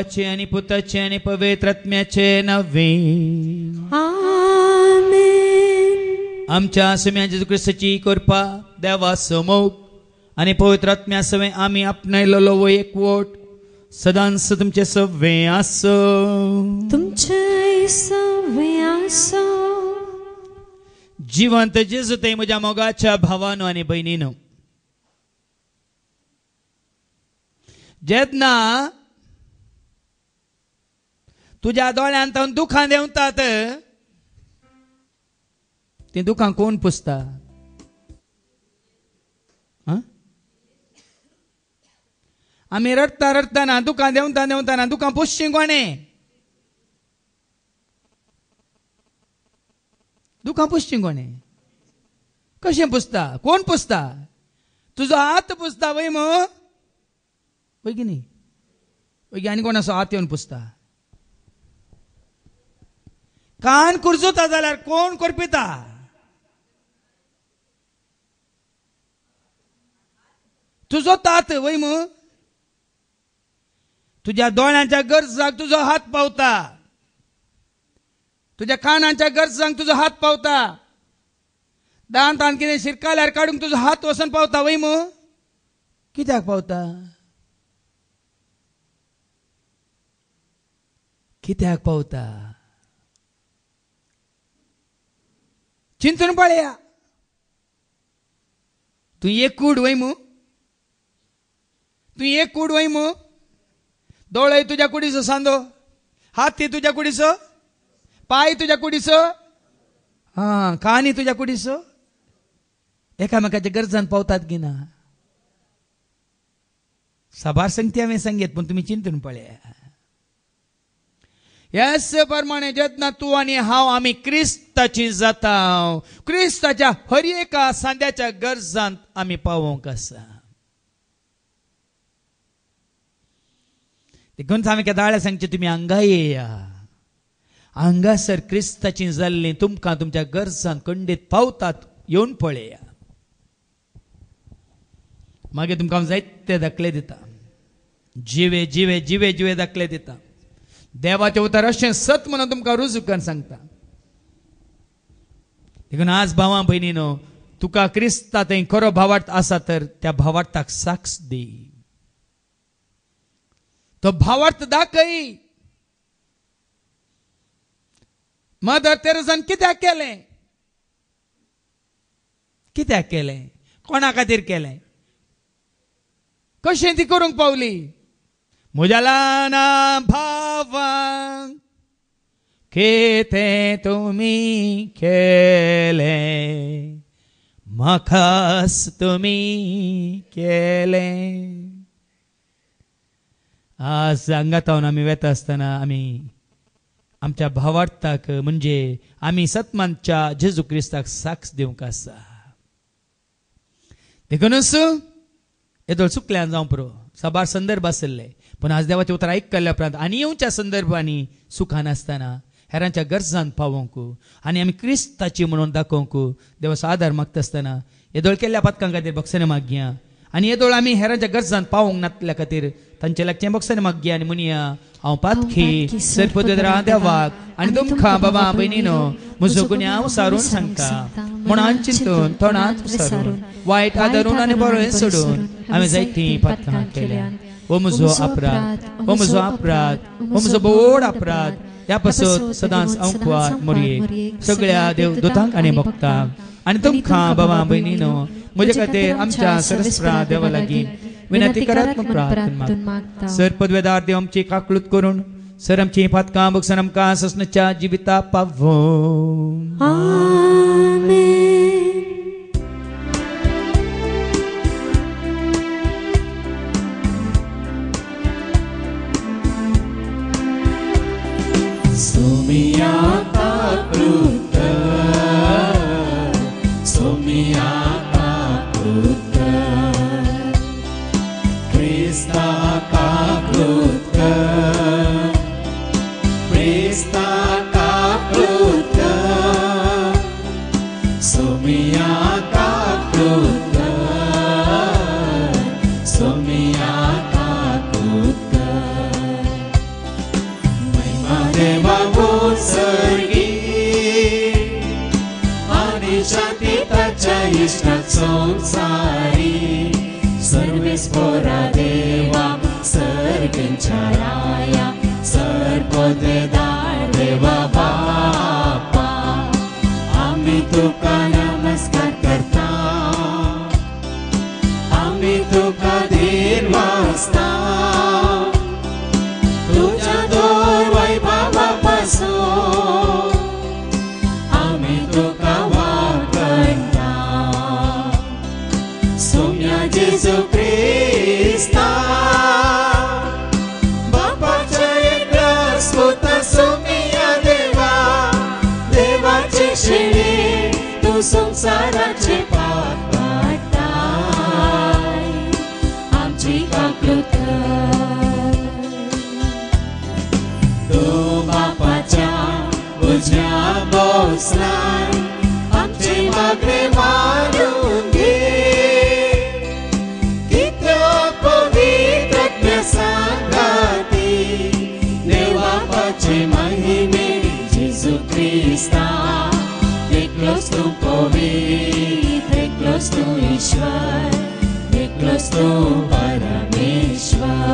बापाचे आणि पुताचे आणि पवित्र आत्म्याचे नवे. आमेन. आमच्या स्वामी जेजू ख्रिस्ताची कृपा, देवा समोग आणि पवित्र आत्म्या सवे आम्ही आपणायलो व एकवट सदांच तुमचे सवे आसो. तुमचे सवे आसो. जिवंत जेजू ते म्हज्या मोगाच्या भावानो आणि बहिणीनो, जेन्ना तुझ्या दोळ्यांत दुखां देंवतात, ती दुखां कोण पुसता? आम्ही रडता रडताना दुखां देंवताना दुखां पुसची कोणे? दुखां पुसची कोणे? कशें पुसता? कोण पुसता? तुझो हात पुसता वय मग वय की न्ही? वय आनी कोण असो हात येवन पुसता? कान कुरजुता जाल्यार कोण करपिता? तुझो तात वय मग. तुझ्या दोळ्यांच्या गरजाक तुझो हात पावता, तुझ्या कानाच्या गरजांक तुझो हात पावता, दांतान कितें शिरकाल्यार काडूंक तुजो हात वचून पावता वय मग. कित्याक पावता? कित्याक पावता? चिंतून पळया. तू एक कूड वय मग. तू एक कूड वय मग. दोळे तुझ्या कुडीचो सांदो, हाती तुझ्या कुडीचो, पाय तुझ्या कुडीचो, कानी तुझ्या कुडीचो. एकामेकाच्या गरजान पावतात की ना? साबार संगती हांवें सांगेत, पण तुम्ही चिंतून पळया. याच प्रमाणे जेन्ना तू आणि हांव आमी क्रिस्ताची जाता, क्रिस्ताच्या हर एका सांद्याच्या गरजांत आमी पावोंक आसा. देखून हांवें दाळ्या सांगचे, तुम्ही हांगा येया. हांगासर क्रिस्ताची जाल्ली तुमकां तुमच्या गरजांत खंडीत पावतात, येवन पळया. मागीर तुमकां हांव जायते दाखले दिता, जिवे जिवे जिवे जिवे दाखले दिता. देवाचें उतर अशें सत म्हणून तुमकां रुजू करून सांगता. देखून आज भावां भयणीनो, तुका क्रिस्ता थंय खरो भावार्थ आसा तर त्या भावार्थाक साक्ष दी. तो भावार्थ दाखय. मदर तेरेसान कित्याक केलें? कित्याक केलें? कोणा खातीर केलें? कशें ती करूंक पावली? म्हज्या ल्हान भावांक कितें तुमी केलें, म्हाकाच तुमी केलें. आज हांगातावन आमी वेता आसतना आमी आमच्या भावार्थाक म्हणजे आमी सत्मानच्या जेजू क्रिस्ताक साक्ष दिवंक आसा. देखूनच येदोळ चुकल्यान जावं पुरो, साबार संदर्भ आसले, पण आज देवाचें उतर आयकल्या उपरांत आनी येवच्या संदर्भांनी सुखान आसतना हेरांच्या गरजांत पावोंक आनी आमी क्रिस्ताची म्हणून दाखोवंक देवाचो आदार मागता आसतना येदोळ केल्ल्या पथकां खातीर भक्सने मागया. आनी येदोळ आमी हेरांच्या गरजांत पावोंक नातल्या खातीर तांचे लागचें भक्सने मागया. आनी म्हणया, हांव पातखी सरपदरा देवाक आनी तुमकां बाबा भयणीनो म्हजो गुन्यांव विसारून सांगता. मनान चिंतून तोंडांत विसारून वायट आदरून आनी बरें सोडून आमी जायतीं पथकां केल्या. हो म्हजो अपराध, हो म्हजो अपराध, हो म्हजो बोड अपराध. ह्या पासून सदांच अंकवार मोरये सगळ्या देवदूतांक आनी भक्तांक आनी तुमकां बाबा भयणीनो म्हजे खातीर आमच्या सरस्वता देवा लागीं विनंती करात म्हूण प्रार्थना मागता. सर पदवेदार देव आमची काकळूत करून सर आमची पातकां बगसन आमकां ससनच्या जिविता पावो. आमेन. Sumia kakruta, Sumia kakruta, Krista kakruta, Krista kakruta, Sumia kakruta, Sumia kakruta. देवा उत्सर्गी आणि शांती ताच्या इष्टात संसारी सर्वेस्परा देवा सर्गींच्या राया सर्वोदेदार देवा बापा आम्ही तुका नमस्कार करता आम्ही तुका धीर वाजता तुझ्या दोर वैभवापासून आम्ही तुका वाकणता सोम्या जेजू ख्रिस्ता बापाच्या एकट्या स्वत सोम्या देवा देवाचे शेणे तू संसाराचे पाप काढताय आमची काकूत तू बापाच्या उजव्या बसलाय आमचे मागणे मानून घे कित्या पवित्र सांगाती देवाचे महिमे जेजू ख्रिस्ता एकलोच तू पवित्र एकलोच तू ईश्वर एकलोच तू परमेश्वर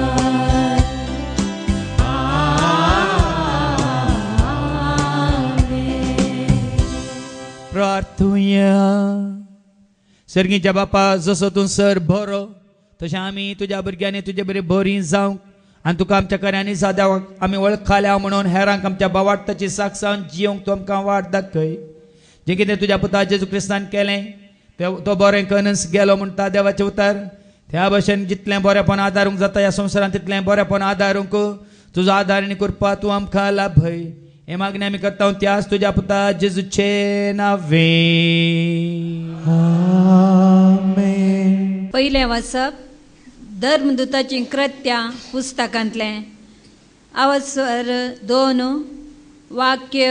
प्रार्थुया सर्गीच्या बापा जसो तूं सर बरो तशें आमी तुज्या भुरग्यांनी तुजे बरें बरी जावंक आनी तुका आमच्या कार्यांनी साद्याक आमी वळखल्या म्हणून हेरांक आमच्या बावार्थाची साक्षान जियोंक तूं आमकां वाट दाखय जें कितें तुज्या पुता जेजू क्रिस्तान केलें तो बरें कनस गेलो म्हणटा देवाचें उतर त्या भशेन जितलें बरेंपण आदारूंक जाता ह्या संवसारांत तितलें बरेंपण आदारूंक तुजो आदार आनी कृपा तूं आमकां लाभय हे मागणी आमी करता त्याच तुज्या पुता जेजूचे नांवे आमेन. पयलें वाचप धर्मदूताची कृत्यां पुस्तकांतलें आवाज 2 वाक्य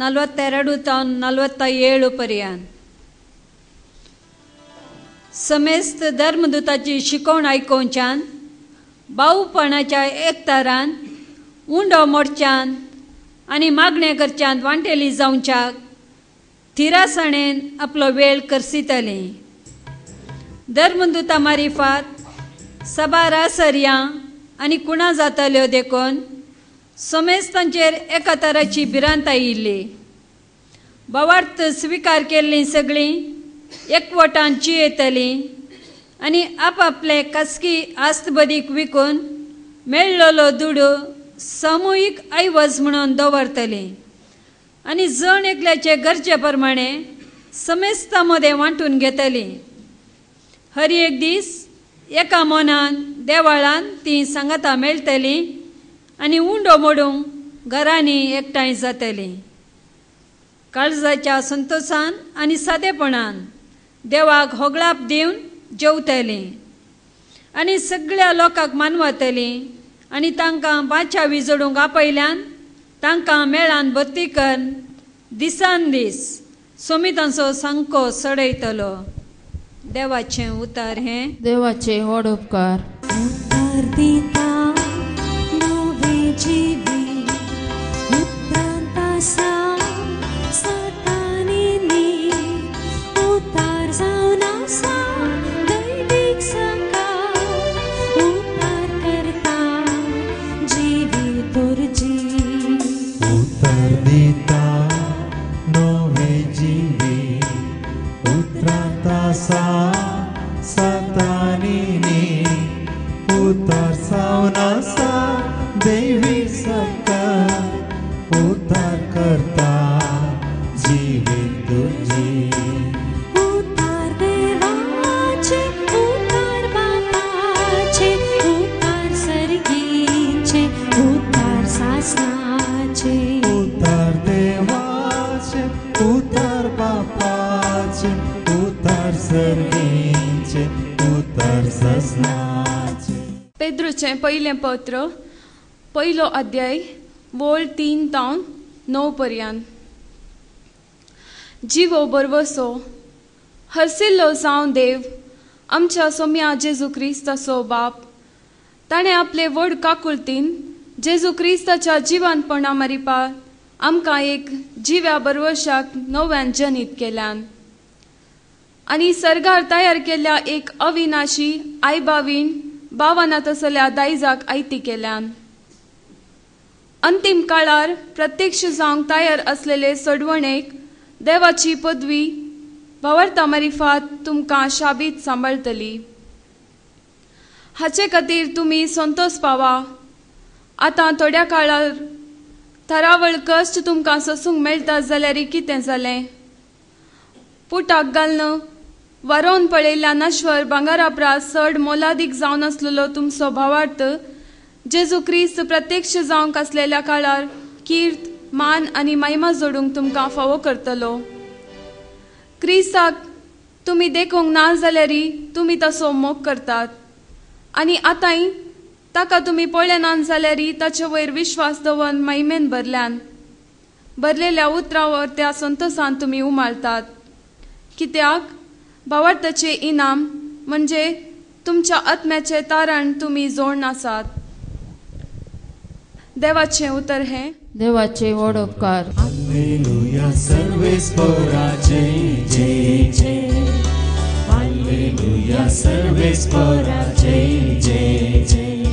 42 तावन 47 पर्यंत. समेस्त धर्मदूताची शिकवण आयकोवच्यान भाऊपणाच्या एकतारान उंडो मोडच्यान आनी मागणे करच्यान वांटेली जावच्याक थिरासणेन आपलो वेळ करसितली. धर्मदूता मारिफात सभा रासर्यां आनी कुणां जातल्यो देखून समेस्तांचेर एका तराची भिरांत आयिल्ली. भावार्थ स्विकार केल्लीं सगळीं एकवटान येतलीं आनी आपआपले खासगी आस्तबदीक विकून मेळ्ळलो दुडू सामुहीक ऐवज म्हणून दवरतलीं आनी जण एकल्याचे गरजे प्रमाणे समेस्ता मदें वांटून घेतलीं. हर एक दीस एका मनान देवाळान तीं सांगाता मेळटलीं आनी उंडो मोडूंक घरांनी एकठांय जातलीं. काळजाच्या संतोषान आनी सादेपणान देवाक होगळाप दिवन जेवतलीं आनी सगळ्या लोकांक मानवतलीं आनी तांकां बाच्या विजोडूंक आपयल्यान तांकां मेळान भर्ती करून दिसान दीस सोमितांचो सांको सडयतलो. देवाचें उतर हें. देवाचे व्हड उपकार. उतर दिता नवे जिवी उपरांत आसा सतानिनी उतार जावन आसा दैवीक सकाळ उतार करता जिवी तुरजी उतर दिता नवे जिवी उतरांत आसा सतानिनी उतर जावन आसा दैवीक सकाळ उतार करता जिवीत तुजी. उतार देवाचे उतार बापाचे उतार सर्गीचे उतार सासनाचे उतार देवाचे उतार बापाचे उतार सर्गीचे उतार ससनाचे. पेद्रूचें पयलें पत्र पयलो अध्याय वोळ 3 तावन 9 पर्यंत. जिवो बरवसो हरसिल्लो जावन देव आमच्या सोम्या जेजू क्रिस्ताचो बाप ताणें आपले व्हड काकुळतीन जेजू क्रिस्ताच्या जिवंतपणा मरिपाक आमकां एक जिव्या बरवशाक नव्यान जनीत केल्यान आनी सर्गार तयार केल्ल्या एक अविनाशी आईबावीन भावनात असल्या दायजाक आयती केल्यान अंतिम काळार प्रत्यक्ष जावंक तयार असलेले सडवणेक देवाची पदवी वावरता मरिफात तुमकां शाबीत सांबाळटली. हाचे खातीर तुमी संतोष पावा. आतां थोड्या काळार थरावळ कश्ट तुमकां सोसूंक मेळटा जाल्यार कितें जालें. पुटाक घालन वारोवन पळयल्ल्या नश्वर भांगारा प्रास चड मोलादीक जावन आसलेलो तुमचो भावार्थ जेजू क्रिस्त प्रत्यक्ष जावंक आसलेल्या काळार कीर्त मान आनी महिमा जोडूंक तुमकां फावो करतलो. क्रिस्ताक तुमी देखूंक ना जाल्यारय तुमी तसो मोग करतात आनी आतांय ताका तुमी पळयनात जाल्यारय ताचे वयर विश्वास दवरून महिमेन भरलेल्या उतरावर त्या संतोशान तुमी उमाळतात. कित्याक भावार्थाचे इनाम म्हणजे तुमच्या आत्म्याचे तारण तुमी जोडून आसात. देवाचे उतर हे देवाचे व्हड उपकार. हालेलुया सर्वेस्पराचे जय जय. हालेलुया सर्वेस्पराचे जय जय.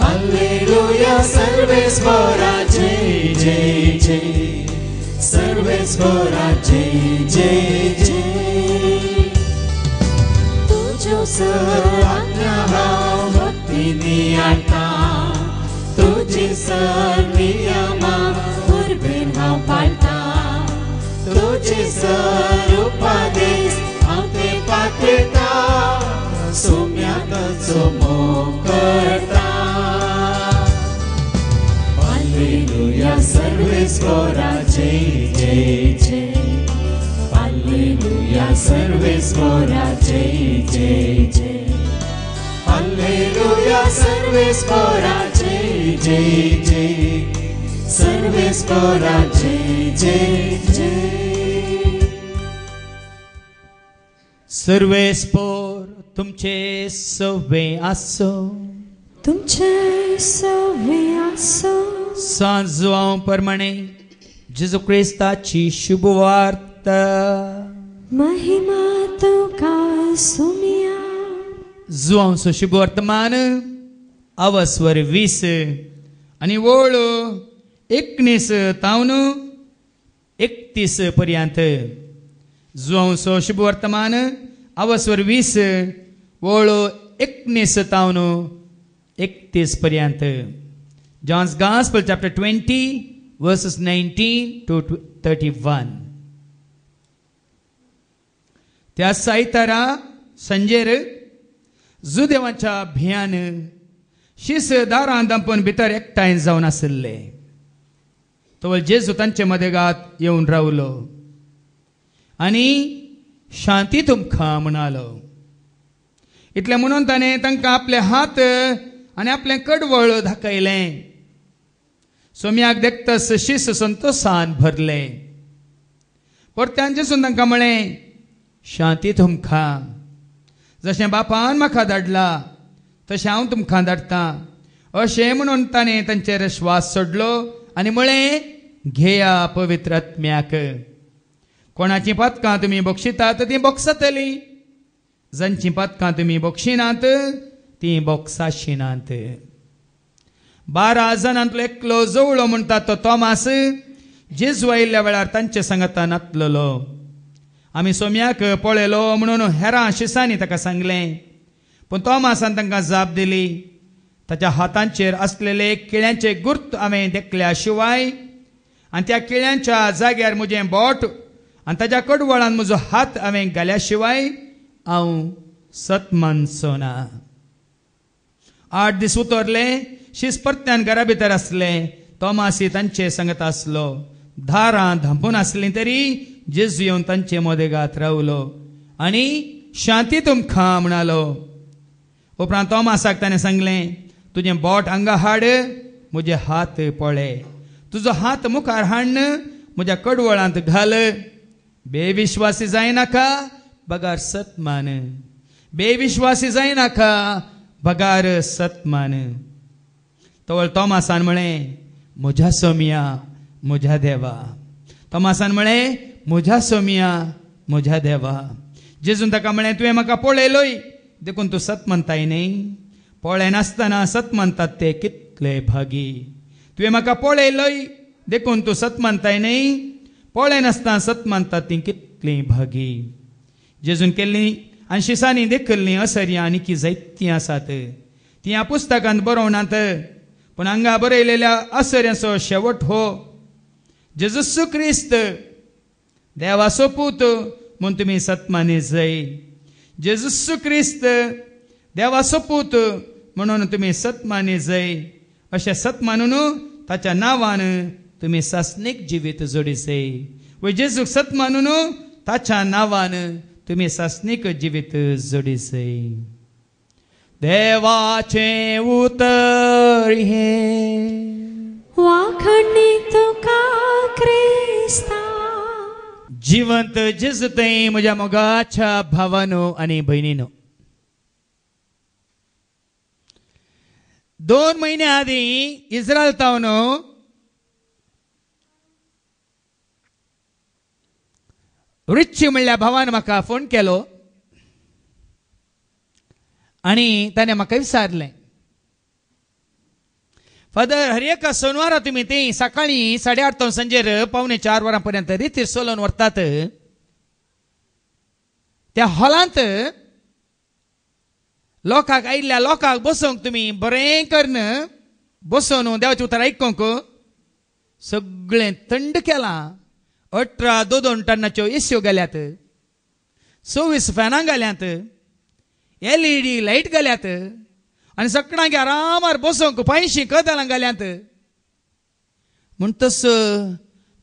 हालेलुया सर्वेस्पराचे जय जय. सर्वेस्पराचे जय जय. तुझो सर आज्ञा हांव भक्तीनी आयता. तुझी सर नियमा उर्बेन हांव पाळटा. तुझी सर उपदेश हांव ते पातळटा. सोम्याचो मोग करता. हालेलुया सर्वेस्पराचे जय जय. हालेलुया सर्वेस्पराचे जय जय. हालेलुया सर्वेस्पराचे जय जय. सर्वेस्पराचे जय जय. सर्वेस्पोर तुमचे सवे आसो. तुमचे सवे आसो. सांजवां प्रमाणे जेजू क्रिस्ताची शुभवार्ता. महिमा तुका सुमिया. जुआंचो शुभ वर्तमान अवस्वर 20 आनी वळो 19 तावन 31 पर्यंत. जुआंचो शुभ वर्तमान अवस्वर 20 वळो 19 तावन 31 पर्यंत. John's Gospel chapter 20 verses 19 to 31. त्या सायतारा संजेर जुदेवाच्या भियान शिस दारां दांपून भितर एकठांय जावन आसले. तो जेजू तांचे मदेगात येवन रावलो आनी शांती तुमकां म्हणालो. इतलें म्हणून ताणें तांकां आपले हात आनी आपलें कडवळ दाखयलें. सोम्याक देखतस शिस संतोशान भरले. परत्यान जेजून तांकां म्हळें, शांती तुमकां. जशें बापान म्हाका धाडला तशें हांव तुमकां धाडटां. अशें म्हणून ताणें तांचेर श्वास सोडलो आनी म्हळें, घेया पवित्र आत्म्याक. कोणाचीं पातकां तुमी बक्षितात तीं बोगसतलीं. जांचीं पातकां तुमी बक्षिनात तीं बोगसाशिनात. 12 जाणांतलो एकलो जवळो म्हणटा तो तोमास जेजू आयिल्ल्या वेळार तांचे सांगाता नातलोलो. आमी सोम्याक पळयलो म्हणून हेरां शिसांनी ताका सांगलें. पूण तोमासान तांकां जाप दिली, ताच्या हातांचेर आसलेले किळ्यांचे गुर्त हांवें देखल्या शिवाय आनी त्या किळ्यांच्या जाग्यार म्हजें बोट आनी ताच्या कडवळान म्हजो हात हांवें घाल्या शिवाय हांव सत मानचो ना. 8 दीस उतरले. शीस परत्यान घरा भितर आसले. तोमासी तांचे सांगत आसलो. दारां धांपून आसलीं तरी जेजू येवन तांचे मदेगात रावलो आनी शांती तुमकां म्हणालो. उपरांत तोमासाक ताणें सांगलें, तुजें बोट हांगा हाड, म्हजे हात पळय. तुजो हात मुखार हाडन म्हज्या कडवळांत घाल. बेविश्वासी जायनाका, बगार सत मान. बेविश्वासी जायनाका, बगार सत मान. तवळ तोमासान म्हळें म्हज्या सोमिया म्हज्या देवा. तोमासान म्हळें म्हज्या सोमिया म्हज्या देवा. जेजून ताका म्हळें तुवें म्हाका पळयलोय देखून तूं सत म्हणटाय न्ही. पळय नासतना सत म्हणटात ते कितले भागी. तुवें म्हाका पळयलोय देखून तूं सत म्हणटाय न्ही. पळय नासतना सत म्हणटात ती कितली भागी. जेजून केल्ली आनी शिसांनी देखल्लीं असर्यां आनी जायतीं आसात. ती ह्या पुस्तकांत बरोवनात पूण हांगा बरयलेल्या असर्याचो शेवट हो. जेजूस क्रिस्त देवाचो पूत म्हूण तुमी सत मानी जाय. जेजूस क्रिस्त देवाचो पूत म्हणून तुमी सत मानी जाय. अशें सत मानून ताच्या नांवान तुमी सासणीक जिवीत जोडिसय. व जेजूक सत मानून ताच्या नांवान तुमी सासणीक जिवीत जोडिसय. देवाचे उतर हे वाखणी तुका क्रिस्ता. जिवंत जेजूतय म्हज्या मोगाच्या भावानो आनी भयणीनो. 2 महिन्या आदीं इस्रायल तावन रिच्ची म्हणल्या भावान म्हाका फोन केलो आनी ताणें म्हाका विचारलें फादर हर एका सोनवारा तुमी ती सकाळी 8:30 संजेर 3:45 वरांपर्यंत रितीर सोलोवन व्हरतात. त्या हॉलांत लोकांक आयिल्ल्या लोकांक बसोवंक तुमी बरें करन बसोवन देवाचें उतर आयकूंक सगळें थंड केलां. 18-2 टन्नाच्यो एस्यो घाल्यात. 24 फॅनां घाल्यात. LED light घाल्यात. आनी सकाळी आरामार बसोवंक 500 कदलां घाल्यात. म्हण तस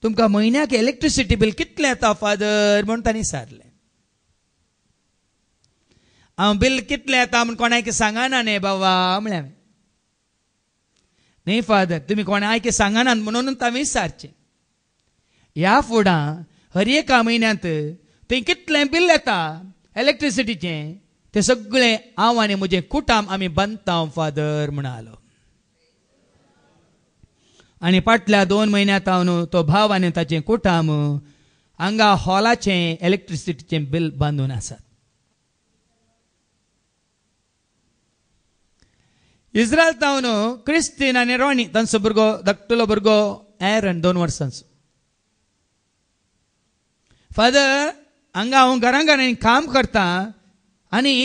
तुमकां म्हयन्याक इलेक्ट्रिसिटी बील कितलें येता फादर म्हण तांणी विचारलें. हांव बील कितलें येता म्हण कोणाक सांगना न्ही बाबा म्हळें. न्ही फादर तुमी कोणाक सांगनात म्हणून तांणी विचारचें. ह्या फुडां हर एका म्हयन्यांत थंय कितलें बील येता इलेक्ट्रिसिटीचें ते सगळें हांव आनी म्हजें कुटुंब आमी बांदता फादर म्हणालो. आनी फाटल्या 2 म्हयन्यांत हांव तो भाव आनी ताचें कुटुंब हांगा हॉलाचें इलेक्ट्रिसिटीचें बील बांदून आसात. इस्रायल तावन क्रिस्तीन आनी रोणी तांचो भुरगो धाकटुलो भुरगो एरन 2 वर्सांचो. फादर हांगा हांव घरांनी काम करता आनी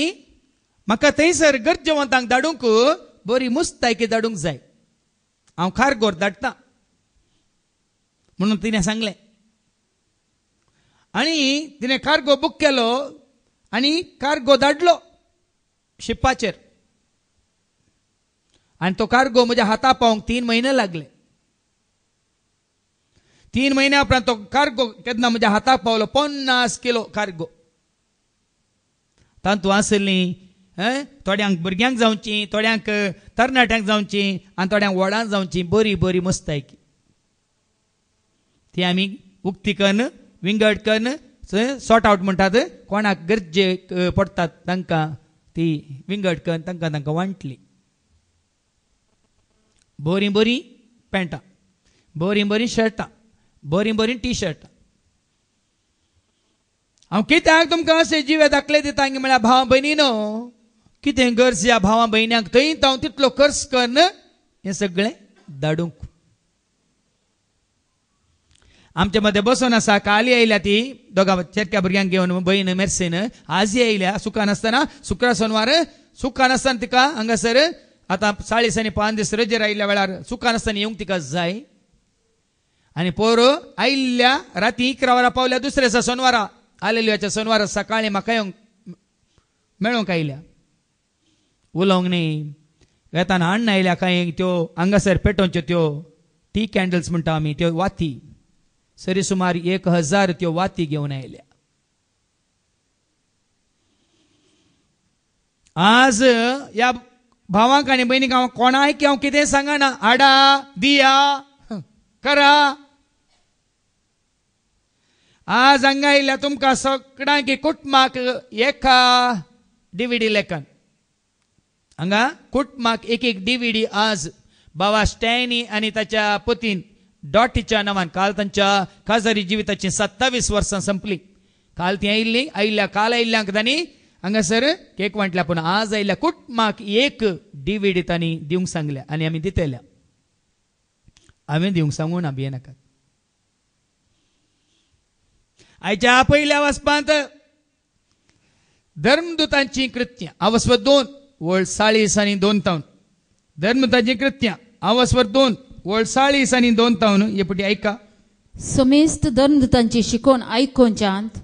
म्हाका थंयसर गरजेवंतांक धाडूंक बरी मुस्तायकी धाडूंक जाय. हांव खारगोर धाडटां म्हणून तिणें सांगलें. आनी तिणें कार्गो बूक केलो आनी कार्गो धाडलो शिपाचेर. आनी तो कार्गो म्हज्या हाता पावंक 3 म्हयने लागले. 3 म्हयन्या उपरांत तो कार्गो केन्ना म्हज्या हाताक पावलो. 50 किलो कार्गो. तातूंत आसलीं थोड्यांक भुरग्यांक जावची, थोड्यांक तरणाट्यांक जावची आनी थोड्यांक व्हडांक जावची बरी बरी मस्तायकी. ती आमी उक्ती करन विंगड करन सॉर्ट आवट म्हणटात. कोणाक गरजे पडटात तांकां ती विंगड करन तांकां वांटली. बरी बरी पॅन्टां, बरी बरी शर्टां, बरी बरी टी शर्टां. हांव कित्याक तुमकां अशें जिवे दाखले दिता म्हळ्यार भाव भयणीनो कितें गरज ह्या भावा भयण्यांक थंय हांव तितलो खर्च करन हें सगळें धाडूंक. आमचे मदें बसून आसा. काली आयल्या ती दोगां चेरक्या भुरग्यांक घेवन भयण मेर्सेन. आजी आयल्या सुखान आसतना शुक्र सोनवार सुखान आसतना तिका हांगासर आतां 40 आनी 5 दीस रजेर आयिल्ल्या वेळार सुखान आसतना येवंक तिका जाय. आनी पोर आयिल्ल्या राती 11 वरां पावल्या दुसऱ्या दिसा सोनवारा आलेल्या सोनवारा सकाळी म्हाका येवंक मेळोंक आयल्या. उलोवंक न्ही येताना हाडून आयल्या कांय त्यो हांगासर पेटोवच्यो त्यो टी कॅन्डल्स म्हणटा आमी त्यो वाती. सरी सुमार 1000 त्यो वाती घेवन आयल्या. आज ह्या भावांक आनी भयणीक हांव कोणाक हांव कितें सांगना. हाडा दिया करा. आज हांगा आयिल्ल्या तुमकां सगळ्यांक कुटुंबाक एका DVD लेखन हांगा कुटुंबाक एक DVD आज बाबा स्टॅनी आणि त्याच्या पतीन डॉटीच्या नावान काल तांच्या खासदारी जिविताची 27 वर्सां संपली. काल ती आयिल्ली काल आयिल्ल्यांक तांणी हांगासर केक वांटल्या, पूण आज आयिल्ल्या कुटुंबाक एक DVD तांणी दिवंक सांगल्या आनी आमी दितल्या. हांवें दिवंक सांगून आमी नाकात. आयच्या पयल्या वचपांत धर्मदूतांची कृत्यां आवस्वर 2 वळ 40 आनी 2 तावन. धर्मदूतांची कृत्यां आवस्वर 2 वळ 40 आनी 2 तावन हे पटी ऐका. समेस्त धर्मदूतांची शिकोवन आयकोवच्यांत,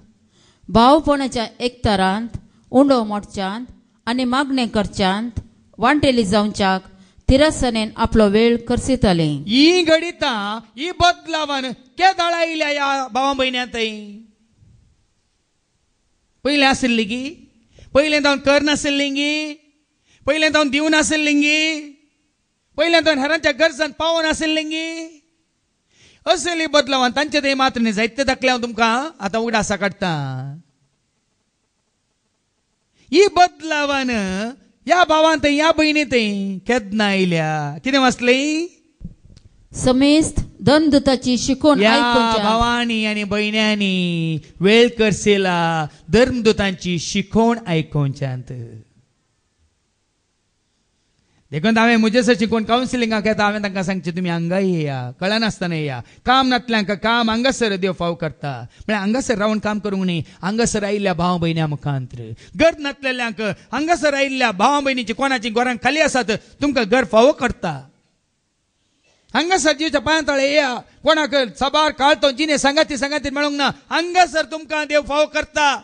भावपणाच्या एकतारांत, उंडो मोडच्यांत आनी मागणें करच्यांत, वांटेली जावच्याक तिरस्सनेन आपलो वेळ करसितले. ही घडिता ही बदलावान केदाळ आयल्या ह्या भावा भयण्यांत. पयलें आशिल्ली गी, पयलें जावन कर नाशिल्ली गी, पयलें जावन दिवं नाशिल्ली गी, पयलें जावन हेरांच्या गरजांत पावो नाशिल्ली गी. असली बदलावान तांचे थंय मात्र न्ही जायते दाखले हांव तुमकां आतां उगडासा काडटा. ही बदलावान ह्या भावांत ह्या भयणींत केदना आयल्या. कितें वाचलें? समेस्त धर्मदूताची शिकोवन या आयकोवच्यांत. भावांनी आणि भयण्यांनी वेळ करसेला धर्मदूतांची शिकोवण आयकोवच्यांत. देखून हांवें म्हजेसर शिकोवन कावन्सिलिंगाक येता हांवें तांकां सांगचें तुमी हांगा येया, कळनासतना येया. काम नातल्यांक काम हांगासर देव फाव करता. म्हळ्यार हांगासर रावन काम करूंक न्ही, हांगासर आयिल्ल्या भाव भयण्यां मुखांत. घर नातलेल्यांक हांगासर आयिल्ल्या भावा भयणीची कोणाची घरांत खाली आसात तुमकां घर फावो करता. हांगासर जीवच्या पांया तळे येया, कोणाक सबार काळतो जिने सांगाती मेळोंक ना, हांगासर तुमकां देव फावो करता.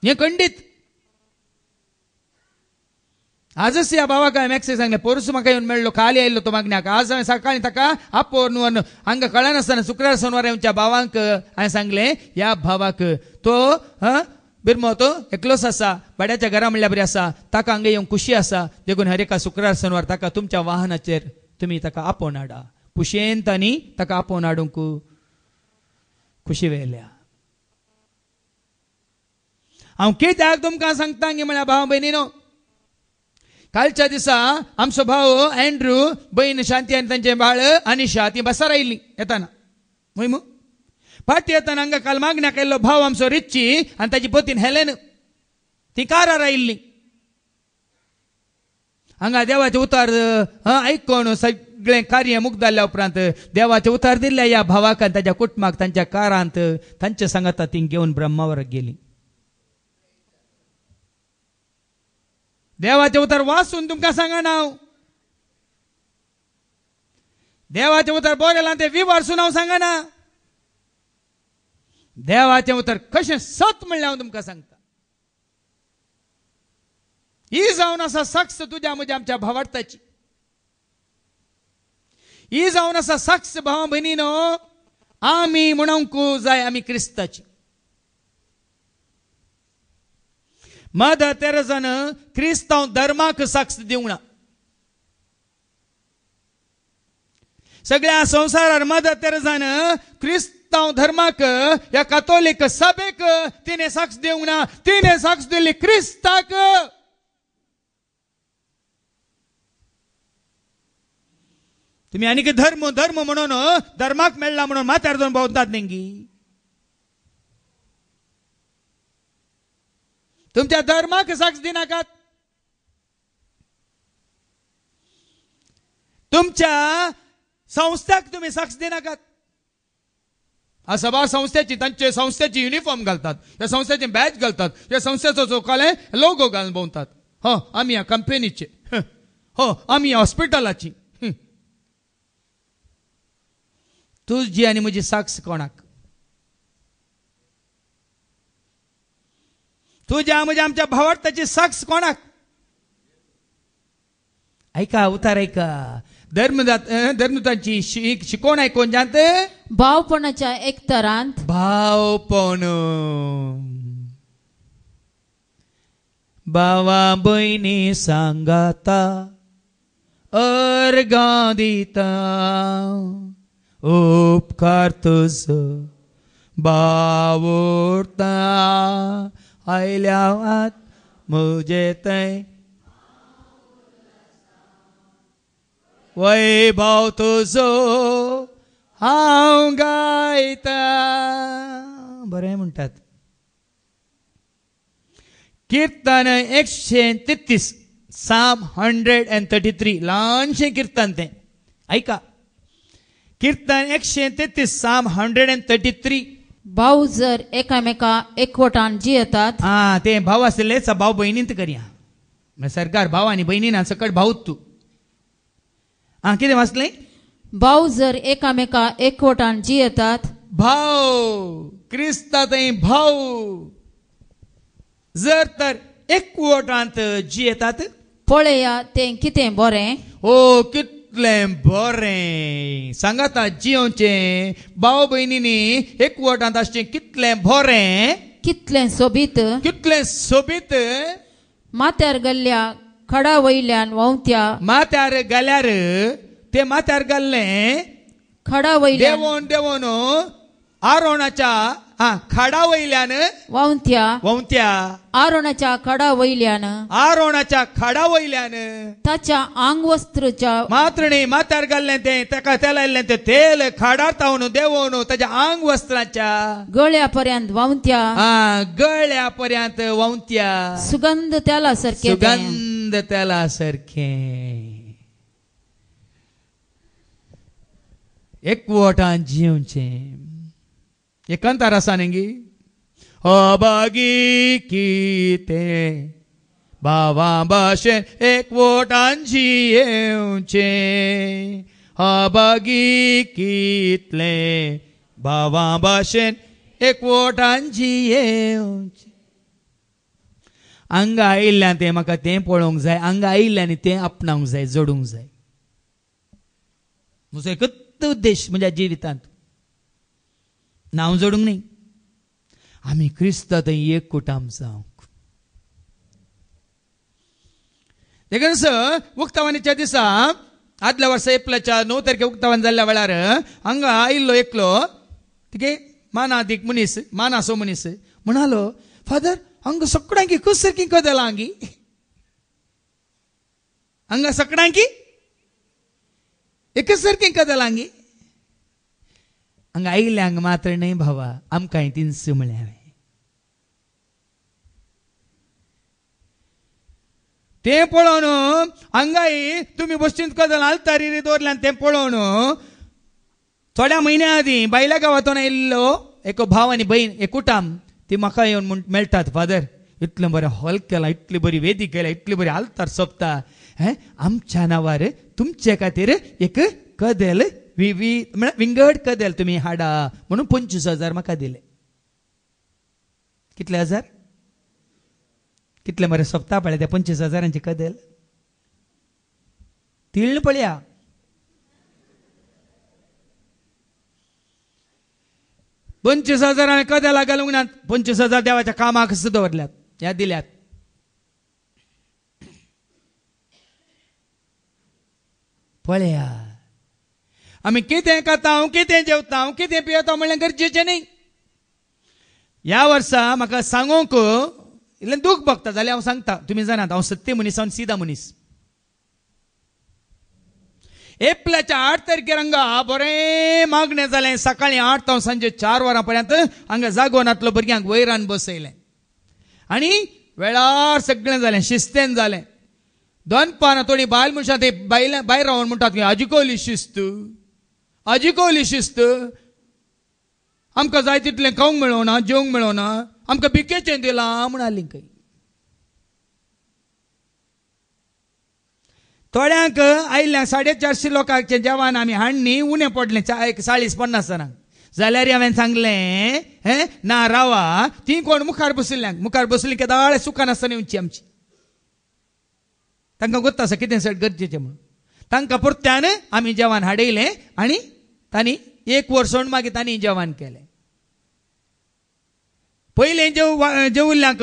हे खंडीत. आजच या भावाक हांवें मॅक्सी सांगलें, पोरसूं म्हाका येवन मेळ्ळो, खाली आयिल्लो तो मागण्याक. आज हांवें सकाळीं ताका आपोवन वन हांगा कळनासतना शुक्रार शेनवार येवच्या भावांक हांवें सांगलें, ह्या भावाक तो बिरमो तो एकलोच आसा, भाड्याच्या घरा म्हणल्यार बरी आसा, ताका हांगा येवंक खुशी आसा. देखून हर एका शुक्रार शेनवार ताका तुमच्या वाहनाचेर तुमी ताका आपोवन हाडा. खुशयेन तांणी ताका आपोवन हाडूंक खुशी वेल्या. हांव कित्याक तुमकां सांगता गे म्हळ्यार भाव भयणीनो, कालच्या दिसा आमचो भाव अँड्रू, भयण शांती आनी तांचे बाळ अनिशा ती बसार आयिल्ली येताना. मग फाटी येताना हांगा काल मागण्याक आयिल्लो भाव आमचो रिची आनी ताची पतीन हेलेन ती कारार आयिल्ली. हांगा देवाचे उतार आयकोन सगळें कार्य मुक्त जाल्ल्या उपरांत देवाचे उतार दिल्ल्या ह्या भावाक आनी ताच्या कुटुंबाक तांच्या कारांत तांचे सांगाता ती घेवन ब्रह्मावराक गेली. देवाचे उतार वाचून तुमकां सांगना हांव. देवाचे उतार बरें ते विवारसून हांव सांगना. देवाचें उतर कशें सत म्हणल्यार हांव तुमकां सांगता. ही जावन आसा सक्स तुज्या म्हज्या आमच्या भावार्थाची. ही जावन आसा सक्स भावा भयणीनो आमी म्हणूंक जाय आमी क्रिस्ताची. मदर तेरेसान क्रिस्तांव धर्माक साक्ष दिवंक ना. सगळ्या संवसारार मदर तेरेसान क्रिस्तांव धर्माक या कॅथोलिक सभेक तिने साक्ष दिवंक ना. तिने साक्ष दिली क्रिस्ताक. तुम्ही आनीक धर्म धर्म म्हणून धर्माक मेळ्ळा म्हणून माथ्यार दोन भोंवतात नेंगी. तुमच्या धर्माक साक्ष दिनाकात. तुमच्या संस्थाक तुम्ही साक्ष दिनाकात. हा सभा संस्थेची तांचे संस्थेची युनिफॉर्म घालतात, या संस्थेचे बॅच घालतात, या संस्थेचो चौकाले लोगो घालून भोंवतात. हो आम्ही या कंपनीचे, हो आम्ही या हॉस्पिटलाची. तुझी आणि म्हजी साक्ष कोणाक? तुझ्या म्हणजे आमच्या भावार्थाची साक्ष कोणाक? ऐका उतार ऐका. धर्मदूतांची शिकवण ऐकून जात भावपणाच्या एकतरांत भावपण भावा बहिणी सांगाता अर्गा दिता उपकार तुझ भावोरता आयल्या मुजे तय वैभव तुझो हांव गायता. बरें म्हणटात. कीर्तन 133 Psalm 133 ल्हानशें कीर्तन तें ऐका. कीर्तन 133 Psalm 133. भाऊ जर एकामेका एकवटान जियेतात. ते भाव आसले भाव भयणींत करया. सरकार भाव आनी भयणीन सकट भाऊत तूं. कितें वाचलें. भाऊ जर एकामेका एकवटान जियेतात. भाव क्रिस्ता थंय भाव जर तर एकवटांत जियेतात. पळया तें कितें बरें. कितलें बरें. सांगात जियोचें भाव भयणींनी एकवटांत आसचें कितलें बरें. कितलें सोबीत. कितलें सोबीत. माथ्यार गेल्ल्या खडा वयल्यान व्हांवत्या. माथ्यार गेल्यार ते माथ्यार गेल्लें खडा वयल्यान देवोन देवोन आरोणाच्या खडा वयल्यान व्हांवत्या. आरोणाच्या खडा वयल्यान ताच्या आंग वस्त्रच्या मात्र न्ही माथ्यार गेल्लें तें ताका तेलायल्लें तें तेल खडार तावन देवोन ताच्या आंग वस्त्राच्या गळ्या पर्यंत व्हांवत्या. गळ्या पर्यंत व्हांवत्या. सुगंध तेला सारकें. सुगंध तेला सारकें. एकवटान जिवचें. एकांतार आसा न्ही. अभागी कितें भावा भाशेन एकवटान जियेवचें. अभागी कितलें भावा भाशेन एकवटान जियेवचें. हांगा आयिल्ल्यान तें म्हाका तें पळोवंक जाय. हांगा आयिल्ल्यान तें आपणावंक जाय, जोडूंक जाय. म्हजो एकच उद्देश म्हज्या जिवितांत नांव जोडूंक न्ही. आमी क्रिस्तांव थंय एक कुटुंब जावंक. देखून उक्तावणीच्या दिसा आदल्या वर्सा एप्रिलाच्या 9 तारखेक उक्तावण जाल्ल्या वेळार हांगा आयिल्लो एकलो तिगे मानादीक मनीस मानासो मनीस म्हणालो, फादर हांगा सगळ्यांकी कस सारकी कदला हांगी. हांगा सगळ्यांकी एकच सारकी कदला हांगी. हांगा आयिल्ल्यांक मात्र न्ही भावा आमकांय तिनस म्हळें हांवें. तें पळोवन हांगाय तुमी बश्टींत कदल आलतारी दवरल्यान तें पळोवन थोड्या म्हयन्या आदीं बायल्या गांवांतून आयिल्लो एक भाव आनी भयण एक कुटुंब ती म्हाका येवन मेळटात. फादर इतलें बरें हॉल केला, इतली बरी वेदी केल्या, इतली बरी आलतार सोंपता. आमच्या नांवार तुमचे खातीर एक कदेल विंगड कदेल तुमी हाडा म्हणून 25,000 म्हाका दिले. कितले हजार? कितले बरें सोंपता पळय त्या 25,000 कदेल. तिळ्ळ पळया. $25,000 कदेला घालूंक ना. 25,000 देवाच्या कामाक दवरल्यात, ह्या दिल्यात. पळया आमी कितें खाता, कितें जेवता, कितें पियेता म्हणल्यार गरजेचें न्ही. ह्या वर्सा म्हाका सांगूंक इतलें दूख भोगता जाल्यार हांव सांगता. तुमी जाणात हांव सत्य मनीस, हांव सिदा मनीस. एप्रिलाच्या 8 तारखेर हांगा बरें मागणें जालें. सकाळीं 8 तावन सांजे 4 वरां पर्यंत हांगा जागोनातलो भुरग्यांक वयरान बसयलें आनी वेळार सगळें जालें, शिस्तेन जालें. दनपारां थोडी बायल मनशां ते भायर रावन म्हणटात की आजिकोली शिस्त, आजिकोली शिस्त. आमकां जाय तितलें खावंक मेळोना, जेवंक मेळोना, आमकां बिकेचें दिलां म्हणाली. खंय थोड्यांक आयिल्ल्या 450 लोकांचें जेवण आमी हाडणी उणें पडलें 40-50 जाणांक. जाल्यार हांवें सांगलें ना रावा. ती कोण मुखार बशिल्ल्यांक मुखार बसलीं की दाळे सुखान आसतना येवची आमची. तांकां गोत्ता आसा कितें सट गरजेचें म्हणून. तांकां परत्यान आमी जेवण हाडयलें आनी तांणी 1 वर्सण मागीर तांणी जेवण केलें. पयलें जेवल्ल्यांक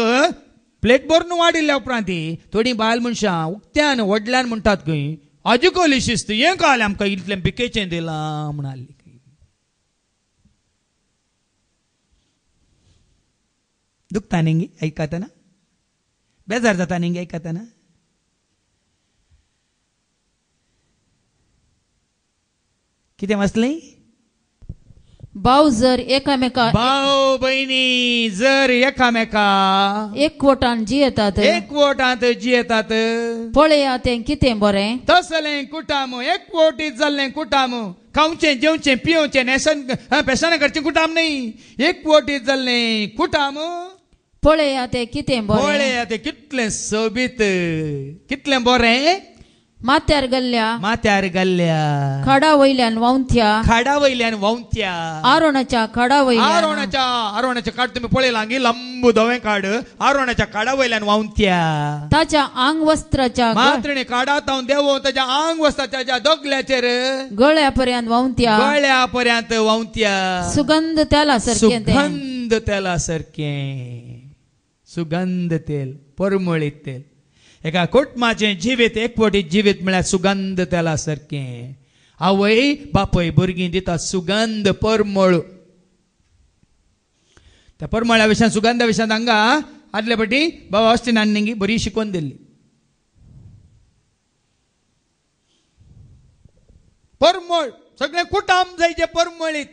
प्लेट भरून वाडिल्ल्या उपरांत थोडी बायल मनशां उक्त्यान व्हडल्यान म्हणटात खंय आजिकोली शिस्त, हें काल आमकां इतलें बिकेचें दिलां म्हणाली. दुखता न्ही ऐकताना. बेजार जाता न्ही आयकताना. कितें वाचलें? भाव जर एकामेका भाव भयणी जर एकामेका एकवटान जियेतात एकवटांत जियेतात पळया तें कितें बरें. तसलें कुटाम एकवटीत जाल्लें कुटाम खावचें जेवचें पिवचें नेसन पेशाना करचें कुटाम न्ही. एकवटीत जाल्लें कुटाम पळया तें कितें बरें. पळया तें कितलें सोबीत कितलें बरें. माथ्यार गल्ल्या खडा वयल्यान वावंथ्या खाडा वयल्यान वावंत्या आरोणाच्या खडा वयल्यान आरोणाच्या काड तुम्ही पळयला लंबू धवें काड आरोणाच्या काडा वयल्यान वावंत्या ताच्या आंग वस्त्राच्या मात्रेने काडात हांव देवो ताच्या आंग वस्त्राच्या दोगल्याचेर गळ्यापर्यंत वावंथ्या गळ्यापर्यंत वावंत्या सुगंध तेला सारकें सुगंध तेला सारकें सुगंध तेल परमळीत तेल. एका कुटुंबाचें जिवीत एकवटीत जिवीत म्हळ्यार सुगंध तेला सारकें. आवय बापय भुरगीं दिता सुगंध परमळ. त्या परमळ्या विशयान सुगंधा विशयान हांगा आदले फावटी बाबा ऑस्टिनान बरी शिकवण दिल्ली. परमळ सगळे कुटाम जायचे परमळीत.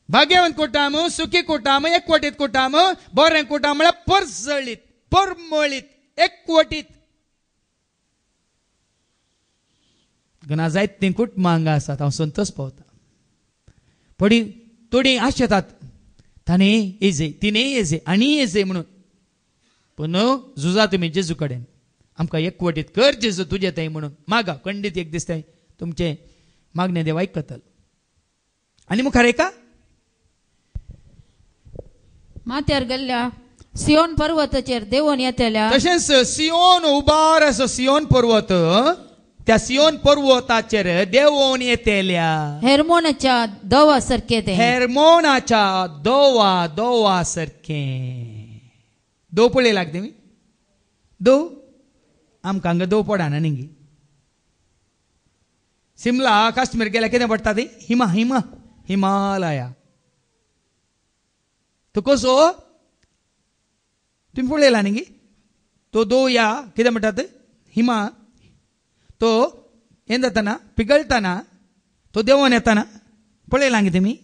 भाग्यवंत कुटाम सुखी कुटाम एकवटीत कुटाम बरें कुटाम म्हळ्यार परसळीत परमळीत एकवटीत. घना जायतीं कुटुंबां हांगा आसात. हांव संतोश पावता. थोडी आश येतात ताणें येजय तिणें येजय आनी येजय म्हणून. पूण झुजा तुमी जेजू कडेन आमकां एकवटीत कर जेजू तुजें थंय म्हणून मागा. खंडीत एक दीस थंय तुमचें मागणें देव आयकतलो. आनी मुखार एका माथ्यार गेल्ल्या सियोन पर्वताचेर देवून येतल्या तशेंच सियोन उबार असो सियोन पर्वत त्या सियोन पर्वताचेर देवून येतल्या हेर्मोनाच्या दवा सारकें तें हेर्मोनाच्या दोवा सारकें. दो पळयलां तुमी दो आमकां हांगा दो पडना न्ही. शिमला काश्मीर गेल्यार कितें पडटा ती हिमालया. तो कसो तुम्ही पळयला न्ही तो दो या कितें म्हणटात हिमा तो हें जातना पिगळटना तो देंवोन येतना पळयला न्ही तुमी.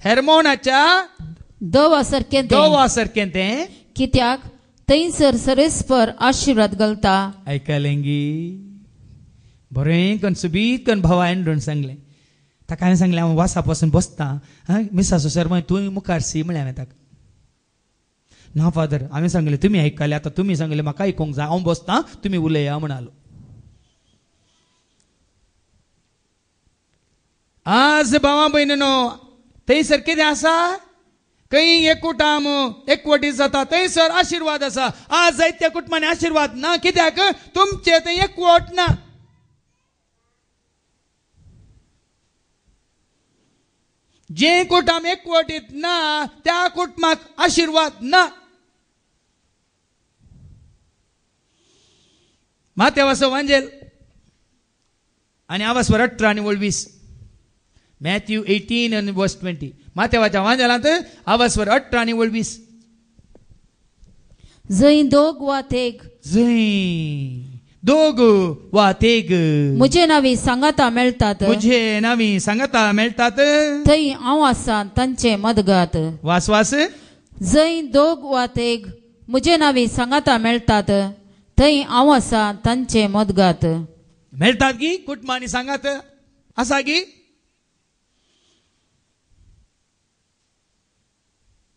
हेर्मोनाच्या दवा सारकें तें कित्याक थंयसर सरेस्पर आशिर्वाद घालता. आयकलें गी बरें करून सुबीत करून भावा एंड्रोन सांगलें. ताका हांवें सांगलें हांव वासा पासून बसता मिसाचो सर मागीर तुवें मुखार सी म्हळें हांवें ताका. ना फादर हांवें सांगलें तुमी आयकलें आतां तुमी सांगलें म्हाका आयकूंक जाय हांव बसता तुमी उलया म्हणालो. आज भावा भयणीनो थंयसर कितें आसा खंय एक कुटाम एकवटीत जाता थंयसर आशिर्वाद आसा. आज जायत्या कुटुंबांनी आशिर्वाद ना कित्याक तुमचे थंय एकवट ना. जे कुटाम एकवटीत ना त्या कुटुंबाक आशिर्वाद ना. माथेवाचो वांजेल आनी आवाजवर 18 आनी 20 मॅथ्यू 18 आनी वर्स 20 माथेवाच्या वांजेलांत आवाजवर 18 आनी 20 जंय दोग वा तेग दोग वा तेग म्हजे नांवी सांगाता मेळटात थंय हांव आसा तांचे मदगात. वास जंय दोग वा तेग म्हजे नांवी सांगाता मेळटात थंय हांव आसा तांचे मदगात. मेळटात गी कुटुंबांनी सांगात आसा गी.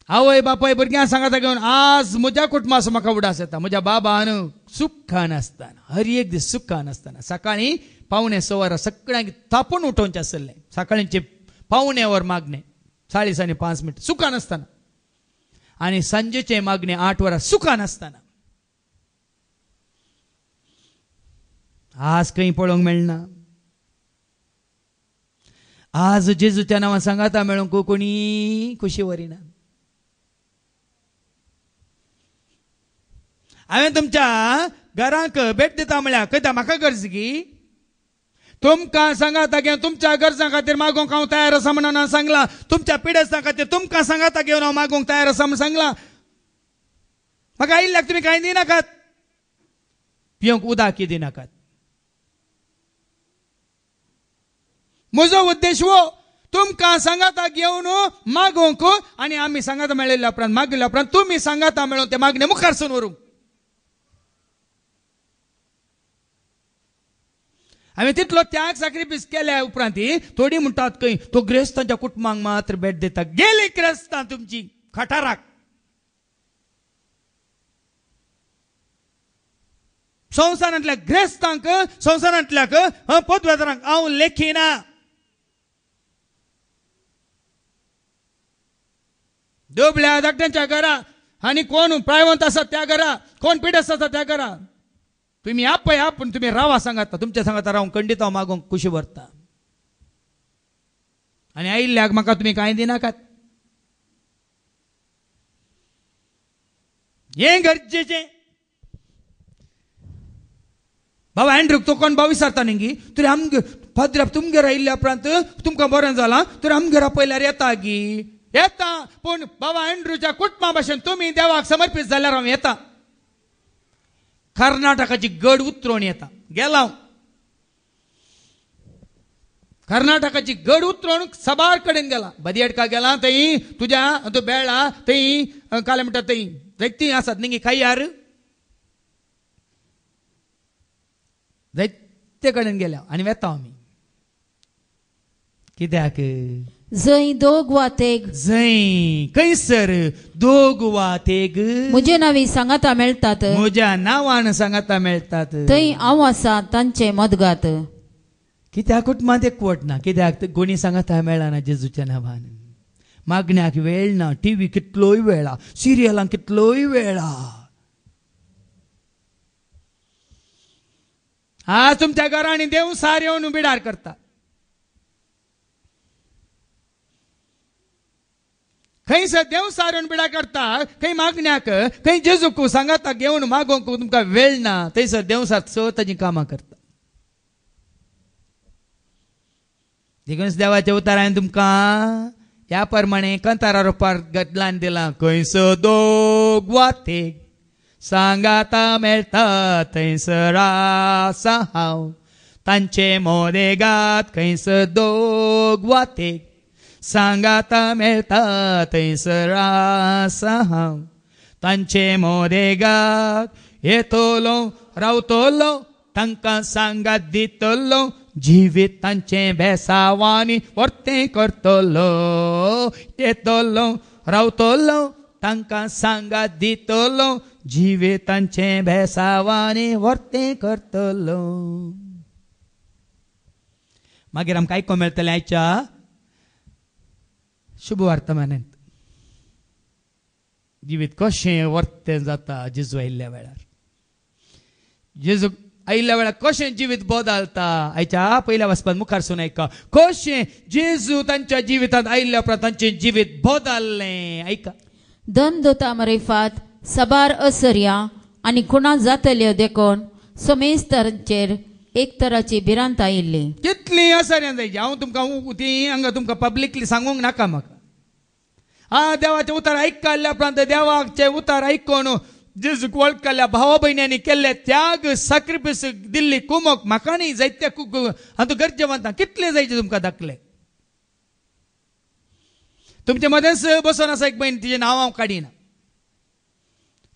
आवय बापाय भुरग्यां सांगाता घेवन आज म्हज्या कुटुंबाचो म्हाका उडास येता. म्हज्या बाबान सुखान आसतना हर एक दीस सुखान आसतना सकाळीं 5:15 सगळ्यांक तापून उठोवचें आसलें. सकाळींचे 5:15 मागणें 4:05 सुखान आसतना आनी सांजेचे मागणें 8 सुखान आसतना. आज खंय पळोवंक मेळना. आज जेजूच्या नांवान सांगाता मेळोंक कोणी खुशी वरिना. हांवें तुमच्या घरांक भेट दिता म्हळ्यार खंय म्हाका गरज गी तुमकां सांगाता घेवन तुमच्या गरजां खातीर मागोवंक हांव तयार आसा म्हणून हांव सांगलां. तुमच्या पिडेस्तां खातीर तुमकां सांगाता घेवन हांव मागोवंक तयार आसा म्हणून सांगलां. म्हाका आयिल्ल्याक तुमी कांय दिनाकात, पियोंक उदक दिनाकात. म्हजो उद्देश हो, तुमकां सांगाता घेवन मागोवंक आनी आमी सांगाता मेळिल्ल्या उपरांत मागिल्ल्या उपरांत तुमी सांगाता मेळोवन ते मागणे मुखारसून व्हरूंक. हांवें तितलो त्याग सॅक्रिफायस केल्या उपरांत थोडी म्हणटात खंय तो ग्रेस्तांच्या कुटुंबांक मात्र भेट दिता. गेली क्रेस्तां तुमची खटाराक. संवसारांतल्या ग्रेस्तांक, संवसारांतल्याक पदवेदारांक हांव लेखिना. दोबल्या धाकट्यांच्या घरा आनी कोण प्रायवंत आसा त्या घरा, कोण पिडेस्त आसा त्या घरा तुम्ही आपय पूण तुम्ही रावा सांगाता. तुमच्या सांगाता रावून खंडीत हांव मागोवंक खुशी भरता. आनी आयिल्ल्याक म्हाका तुमी कांय दिनाकात. हें गरजेचें. बाबा एंड्रूक तो कोण भाव विचारता न्ही तरी आमगे फादर तुमगेर आयिल्ल्या उपरांत तुमकां बरें जालां तर आमगेर पयल्यार येता गी. येता पूण बाबा एंड्रूच्या कुटुंबा भाशेन तुमी देवाक समर्पीत जाल्यार हांव येता. कर्नाटकाची गड उतरोवन येता. गेला कर्नाटकाची गड उतरोवन सबार कडेन गेला. बदियडका गेला थंय तुज्या तूं बेळ्ळा थंय काले म्हणटा थंय जायतीं आसात न्ही खाय्यार. जायते कडेन गेल्या आनी वेता आमी. कित्याक जंय दोग वा तेग, जंय खंयसर दोग वा तेग म्हजे नांवी सांगाता मेळटात, म्हज्या नांवान सांगाता मेळटात, थंय हांव आसा तांचे मदगात. कित्याक कुटुंबांत एकवट ना. कित्याक कोणी सांगाता मेळना जेजूच्या नांवान. मागण्याक वेळ ना. टीव्ही कितलोय वेळा, सिरियलांक कितलोय वेळा. आज तुमच्या घरांनी देव सार येवन बिडार करता. खंयसर देव सारून बिडा करता, खंय मागण्याक, खंय जेजूक सांगाता घेवन मागोवंक तुमकां वेळ ना. थंयसर देव सार ताची कामां करता. देखून देवाच्या उतारान तुमकां ह्या प्रमाणे कंतारा रुपार गदलान दिलां. खंयसर दोग वा तेग सांगाता मेळटा थंयसर आसा हांव तांचे मोदेगात. खंयसर दोग वा तेग सांगाता मेळटा थंयसर आसा हांव तांचे मोदेगात. येतलो रावतलो तांकां सांगात दितलो, जिवीत तांचे बेसावांनी वर्तें करतलो. येतलो रावतलो तांकां सांगात दितलो, जिवीत तांचे बेसावांनी वर्तें करतलो. मागीर आमकां आयको मेळटलें आयच्या शुभ वर्तमानांत जिवीत कशें वर्तें जाता जेजू आयिल्ल्या वेळार. जेजू आयिल्ल्या वेळार कशें जिवीत बदलता. आयच्या पयल्या वचपान मुखारसून आयका कशें जेजू तांच्या जिवितांत आयिल्ल्या उपरांत तांचें जिवीत बदललें. आयका. दन दोता मरेफात सबार असर्या आनी खुणा जातल्यो देखून सोमेस्तारांचेर एक तराची भिरांत आयिल्ली. कितली असर्यां जायची हांव तुमकां ती हांगा तुमकां पब्लिकली सांगूंक नाका. म्हाका देवाचे उतार आयकल्ल्या उपरांत देवाचे उतार आयकून जेजूक वळखल्या भावा भयण्यांनी केल्ले त्याग सॅक्रिफायस दिल्ली कुमक म्हाका न्ही जायत्या हातूंत गरजेवंतां कितले जायचे तुमकां दाखले. तुमचे मदेंच बसून आसा एक बहीण तिचें नांव हांव काडिना.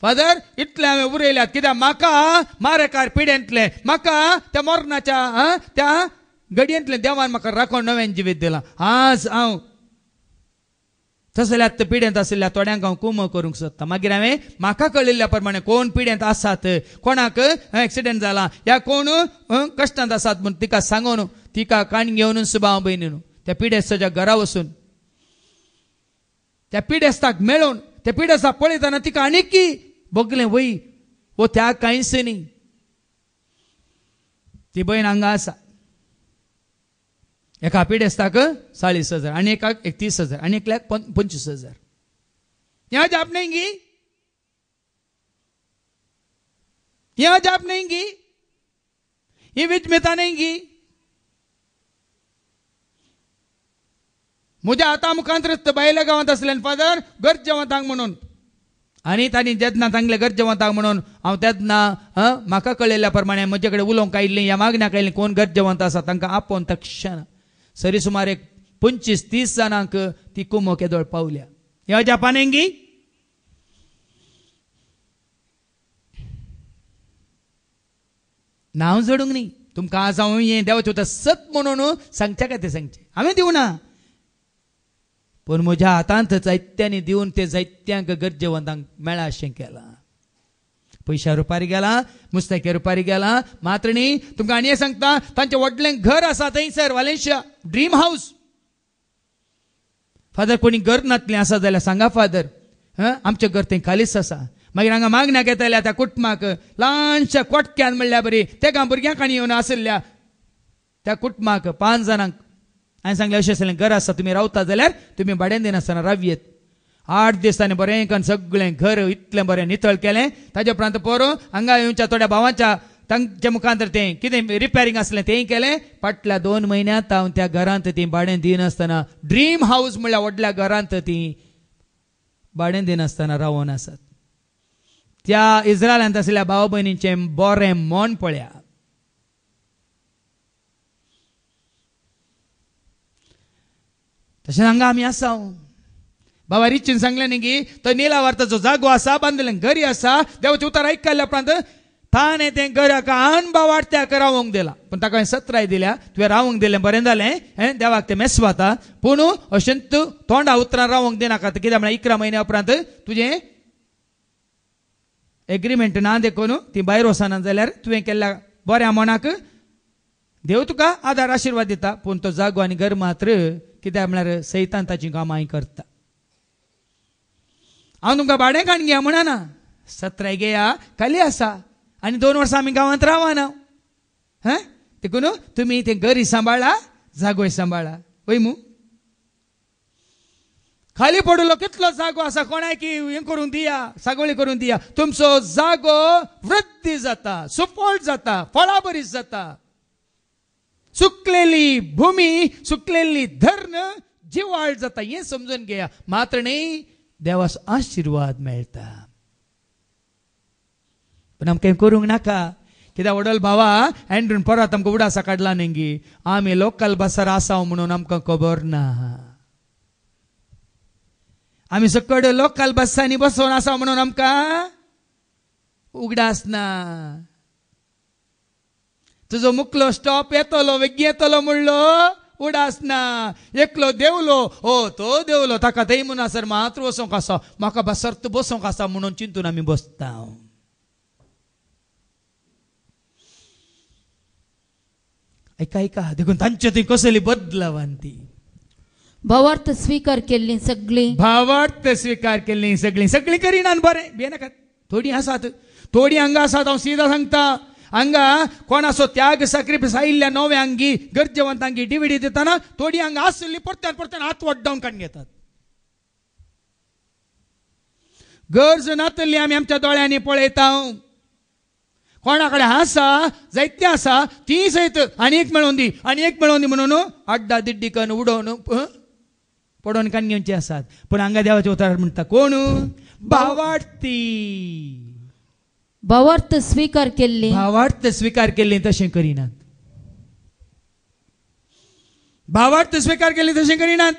फादर इतले हांवें उरयल्यात कित्याक म्हाका मारेकार पिड्यांतले म्हाका त्या मरणाच्या त्या घडयेंतले देवान म्हाका राखण नव्यान जिवीत दिलां. आज हांव तसल्यात पिड्यांत आशिल्ल्या थोड्यांक हांव कुम करूंक सोदता. मागीर हांवें म्हाका कळिल्ल्या प्रमाणे कोण पिड्यांत आसात, कोणाक एक्सिडेंट जाला या कोण कश्टांत आसात म्हूण तिका सांगून तिका काण घेवन सुभाव भयणीन त्या पिडेस्ताच्या घरा वचून त्या पिडेस्ताक मेळोवन त्या पिडेस्ताक पळयतना तिका आनीकी बगलें वय वो त्या कांयच न्ही. ती भयण हांगा आसा. एका पिडेस्ताक 40,000 आनी एकाक 31,000 आनी एकल्याक 25,000. ह्या जाप नाही गी, ह्या जाप नाही गी, ही विचमिता नाही गी. म्हज्या हाता मुखांतर भायल्या गांवांत असल्यान फादर गरजेवंतांक म्हणून आनी तांणी जेन्ना सांगलें गरजेवंतांक म्हणून हांव तेन्ना म्हाका कळयल्ल्या प्रमाणे म्हजे कडेन उलोवंक आयिल्लीं ह्या मागण्याक आयिल्लीं कोण गरजेवंत आसा तांकां आपोवन तक्षण सरी सुमार एक 25-30 जाणांक ती कुमक येदोळ पावल्या. ह्या जपानेंगी नांव जोडूंक न्ही तुमकां आज हांव हें देवाचें उतर सत म्हणून सांगचे काय ते सांगचे हांवें दिवना पूण म्हज्या हातांत जायत्यांनी दिवन ते जायत्यांक गरजेवंतांक मेळा अशें केलां. पयशा रुपारी गेला मुस्तेक्या रुपारी गेला मात्र न्ही तुमकां आनी सांगता तांचें व्हडलें घर आसा थंयसर वालेन्शिया ड्रीम हाऊस. फादर कोणी घर नातलें आसा जाल्यार सांगा फादर आमचें घर थंय खालीच आसा. मागीर हांगा मागण्याक येताल्या त्या कुटुंबाक ल्हानशा कोटक्यान म्हणल्या बरी तेका भुरग्यांक आनी येवन आसल्या त्या कुटुंबाक 5 जाणांक हांवें सांगलें अशें आसलें घर आसा तुमी रावता जाल्यार तुमी भाड्यान दिनासतना रावयेत. 8 दिसांनी बरें करून सगळें घर इतलें बरें नितळ केलें. ताजे उपरांत परो हांगा येवच्या थोड्या भावांच्या तांच्या मुखांतर तें कितें रिपेरींग आसलें तेंय केलें. फाटल्या 2 म्हयन्यांत हांव त्या घरांत ती भाड्यान दिनासतना ड्रीम हाऊस म्हणल्यार व्हडल्या घरांत ती भाड्यान दिनासतना रावून आसात. त्या इस्रायलांत आसलेल्या भाव भयणींचें बरें मन पळया. तशें हांगा आमी आसा. बाबा रिचीन सांगलें न्ही की तो निलावार्ताचो जागो आसा बांदलें घरी आसा देवाचें उतर आयकल्या उपरांत ताणें तें घराक आन बावार्थ्याक रावोंक दिलां पूण ताका हांवें सत्राय दिल्या तुवें रावोंक दिलें बरें जालें देवाक तें मेसवाता पूण अशें तूं तोंडा उतरां रावोंक दिनाका कित्याक म्हळ्यार 11 म्हयन्या उपरांत तुजें एग्रीमेंट ना देखून ती भायर वचना जाल्यार तुवें केल्ल्या बऱ्या मनाक देव तुका आदार आशिर्वाद दिता पूण तो जागो आनी घर मात्र कित्याक म्हळ्यार सैतान ताची कामां करता. हांव तुमकां भाडें काण घेया म्हणना सत्राय घेया खाली आसा आनी 2 वर्सां आमी गांवांत रावना देखून तुमी तें घरी सांबाळा जागोय सांबाळा वय मू. खाली पडलो कितलो जागो आसा कोणाक हें करून दिया सागवळी करून दिया तुमचो जागो वृद्धी जाता सुफळ जाता फळां बरी जाता. सुकलेली भूमी सुकलेली धरण जिवाळ जाता हें समजून घेया मात्र न्ही देवाचो आशिर्वाद मेळटा. पण आमकां करूंक नाका कित्याक वडल भावा एंड्रून परत आमकां उडासा काडला न्ही आमी लोकल बसार आसा म्हणून आमकां खबर ना. आमी सकड लोकल बसांनी बसोवन आसा म्हणून आमकां उगडास ना. तुजो मुखलो स्टॉप येतलो वेगी येतलो म्हणलो उडास ना. एकलो देवलो तो देवलो ताका थंय म्हणसर मात्र वचोंक आसा म्हाका बसर्त बसोंक आसा म्हणून चिंतून आमी बसता. ऐका देखून तांचे थंय कसली बदलावंती भावार्थ स्वीकार केल्ली सगळीं भावार्थ स्वीकार केल्ली सगळीं करिनात बरें भियेनाकात. थोडी आसात थोडी हांगा आसात हांव सीधा सांगता हांगा कोणाचो त्याग सॅक्रिफायस आयिल्ल्या नव्यांगी गरजेवंतांगी डिविडी दितना थोडी हांगा आसली परत्यान हात वड्डावन काडून घेतात. गरज नातली आमी आमच्या दोळ्यांनी पळयता. कोणा कडेन आसा जायते आसा ती सयत आनी एक मेळोवन दी म्हणून आड्डा दिड्डी करून उडोवन पडोवन काडून घेवचे आसात. पूण हांगा देवाचे उतर म्हणटा कोण भावार्थी भावार्थ स्वीकार केल्ली तशें करिनात. भावार्थ स्वीकार केल्ली तशें करिनात.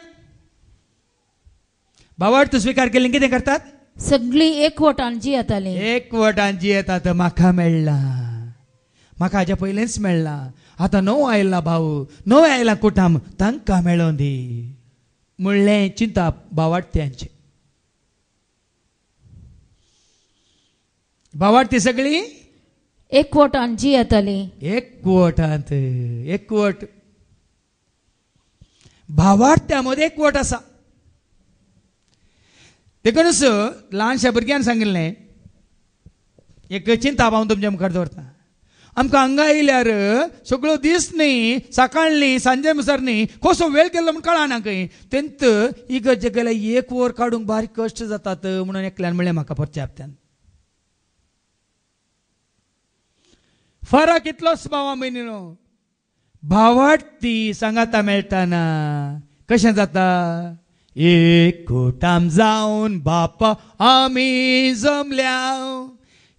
भावार्थ स्वीकार केल्ली कितें करतात सगळीं एकवटान जियेतालीं. एकवटान जियेतात. म्हाका मेळ्ळा म्हाका हाज्या पयलेंच मेळ्ळा आतां नवो आयला भाऊ नवे आयला कुटुंब तांकां मेळोन दी म्हणलें चिंता भावार्थ्यांचें. भावार्थी सगळीं एकवटान जियेतालीं. एकवट भावार्थ्या मदें एकवट आसा. देखूनच ल्हानशा भुरग्यान सांगिल्लें एक चिंता हांव तुमच्या मुखार दवरता. आमकां हांगा येयल्यार सगळो दीस न्ही सकाळ न्ही सांजे मुसार न्ही कसो वेळ गेलो म्हण कळना खंय तेंत इगर्जे गेल्यार 1 वर काडूंक बारीक कश्ट जातात म्हणून एकल्यान म्हणलें म्हाका परच्या हप्त्यान. फरक इतलोच भावा भयणीनो भावार्थी सांगाता मेळटाना कशें जाता एक कोटाम जावन बापा आमी जमल्या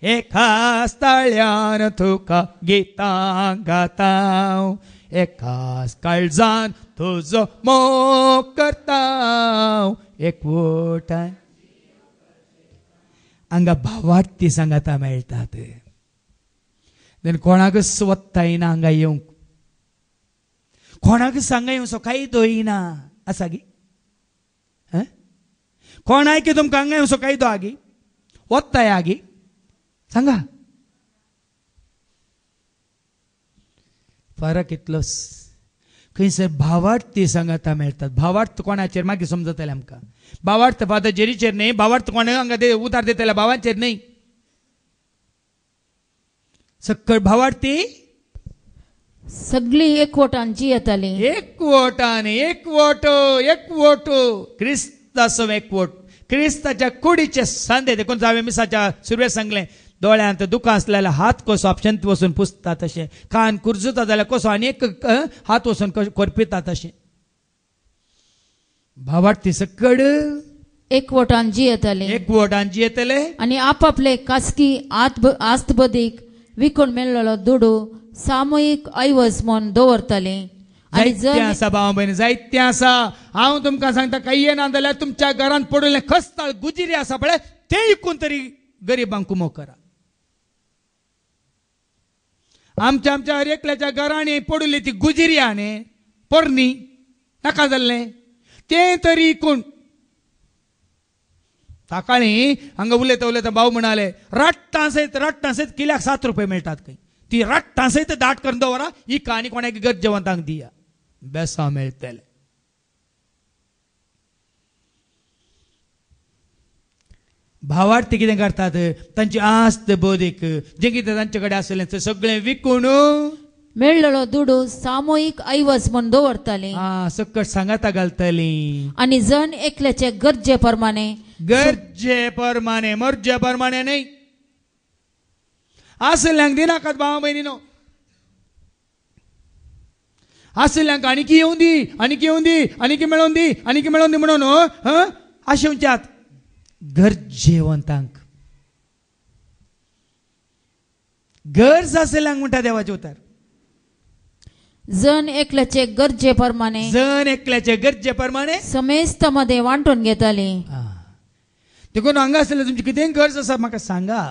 एकाच ताळ्यान तुका गितां गाता एकाच काळजान तुजो मोग करता एकवटान हांगा भावार्थी सांगाता मेळटात देन कोणाक स्वता येना हांगा येवंक कोणाक सांगा येवं कायदो येना आसा गी कोणाय की तुमकां हांगा येवं कायदो आगी वत्ताय आगी सांगा फरक इतलोच खंयसर भावार्थी सांगाता मेळटात भावार्थ कोणाचेर मागीर समजतले आमकां भावार्थ फादर जेरीचेर न्ही भावार्थ कोणा हांगा उतार दितले भावांचेर न्ही सक्कळ भावार्थी सगळी एकवटांची येताली एकवटान एकवट क्रिस्तासो एकवट क्रिस्ताच्या कुडीचे सांदे देखून जावे मिसाच्या सुरवेक सांगलें दोळ्यांत दुखां आसलेल्या हात कसो आपशंत वचून पुसता तशें कान कुरजुता जाल्यार कसो आनी एक हात वचून करपिता तशें भावार्थी सकड एकवटांची येतले आनी आपापले खासगी आस्तबदीक विकून मेळ्ळलो दुडू सामूहिक ऐवज म्हूण दवरतले जायतें आसा भाव भयणी जायतें आसा हांव तुमकां सांगता काही येना जाल्यार तुमच्या घरांत पडलें खस्ताळ गुजिरी आसा पळय तें विकून तरी गरिबांक कुमो करा आमच्या हर एकल्याच्या घरांनी पडली ती गुजिरी आहा न्ही पोरणी नाका जाल्लें तें तरी विकून ताकाळी हांगा उलयता भाऊ म्हणाले रट्टां सयत किल्याक 7 रुपये मेळटात खंय ती रट्टां सयत दाट करून दवरा ही काणी कोणाक गरजेवंतांक दिया बेसांव मेळटले भावार्थी कितें करतात तांची आस्त बोधीक जें कितें तांचे कडेन आसलें तें सगळें विकून मेळ्ळलो दुडू सामूहिक ऐवज म्हूण दवरतले सकट सांगाता घालतली आनी जण एकल्याचे गरजे प्रमाणे मर्जे प्रमाणे न्ही आसल्यांक दिनाकात भाव भयणीनो आसल्यांक आनीक येवं दी मेळोवन दी म्हणून आशेवच्यात गरजेवंतांक गरज आसल्यांक म्हणटा देवाचे उतार जण एकल्याचे गरजे प्रमाणे समेस्त मध्ये वांटून घेताले देखून हांगा आसलें तुमची कितें गरज आसा म्हाका सांगा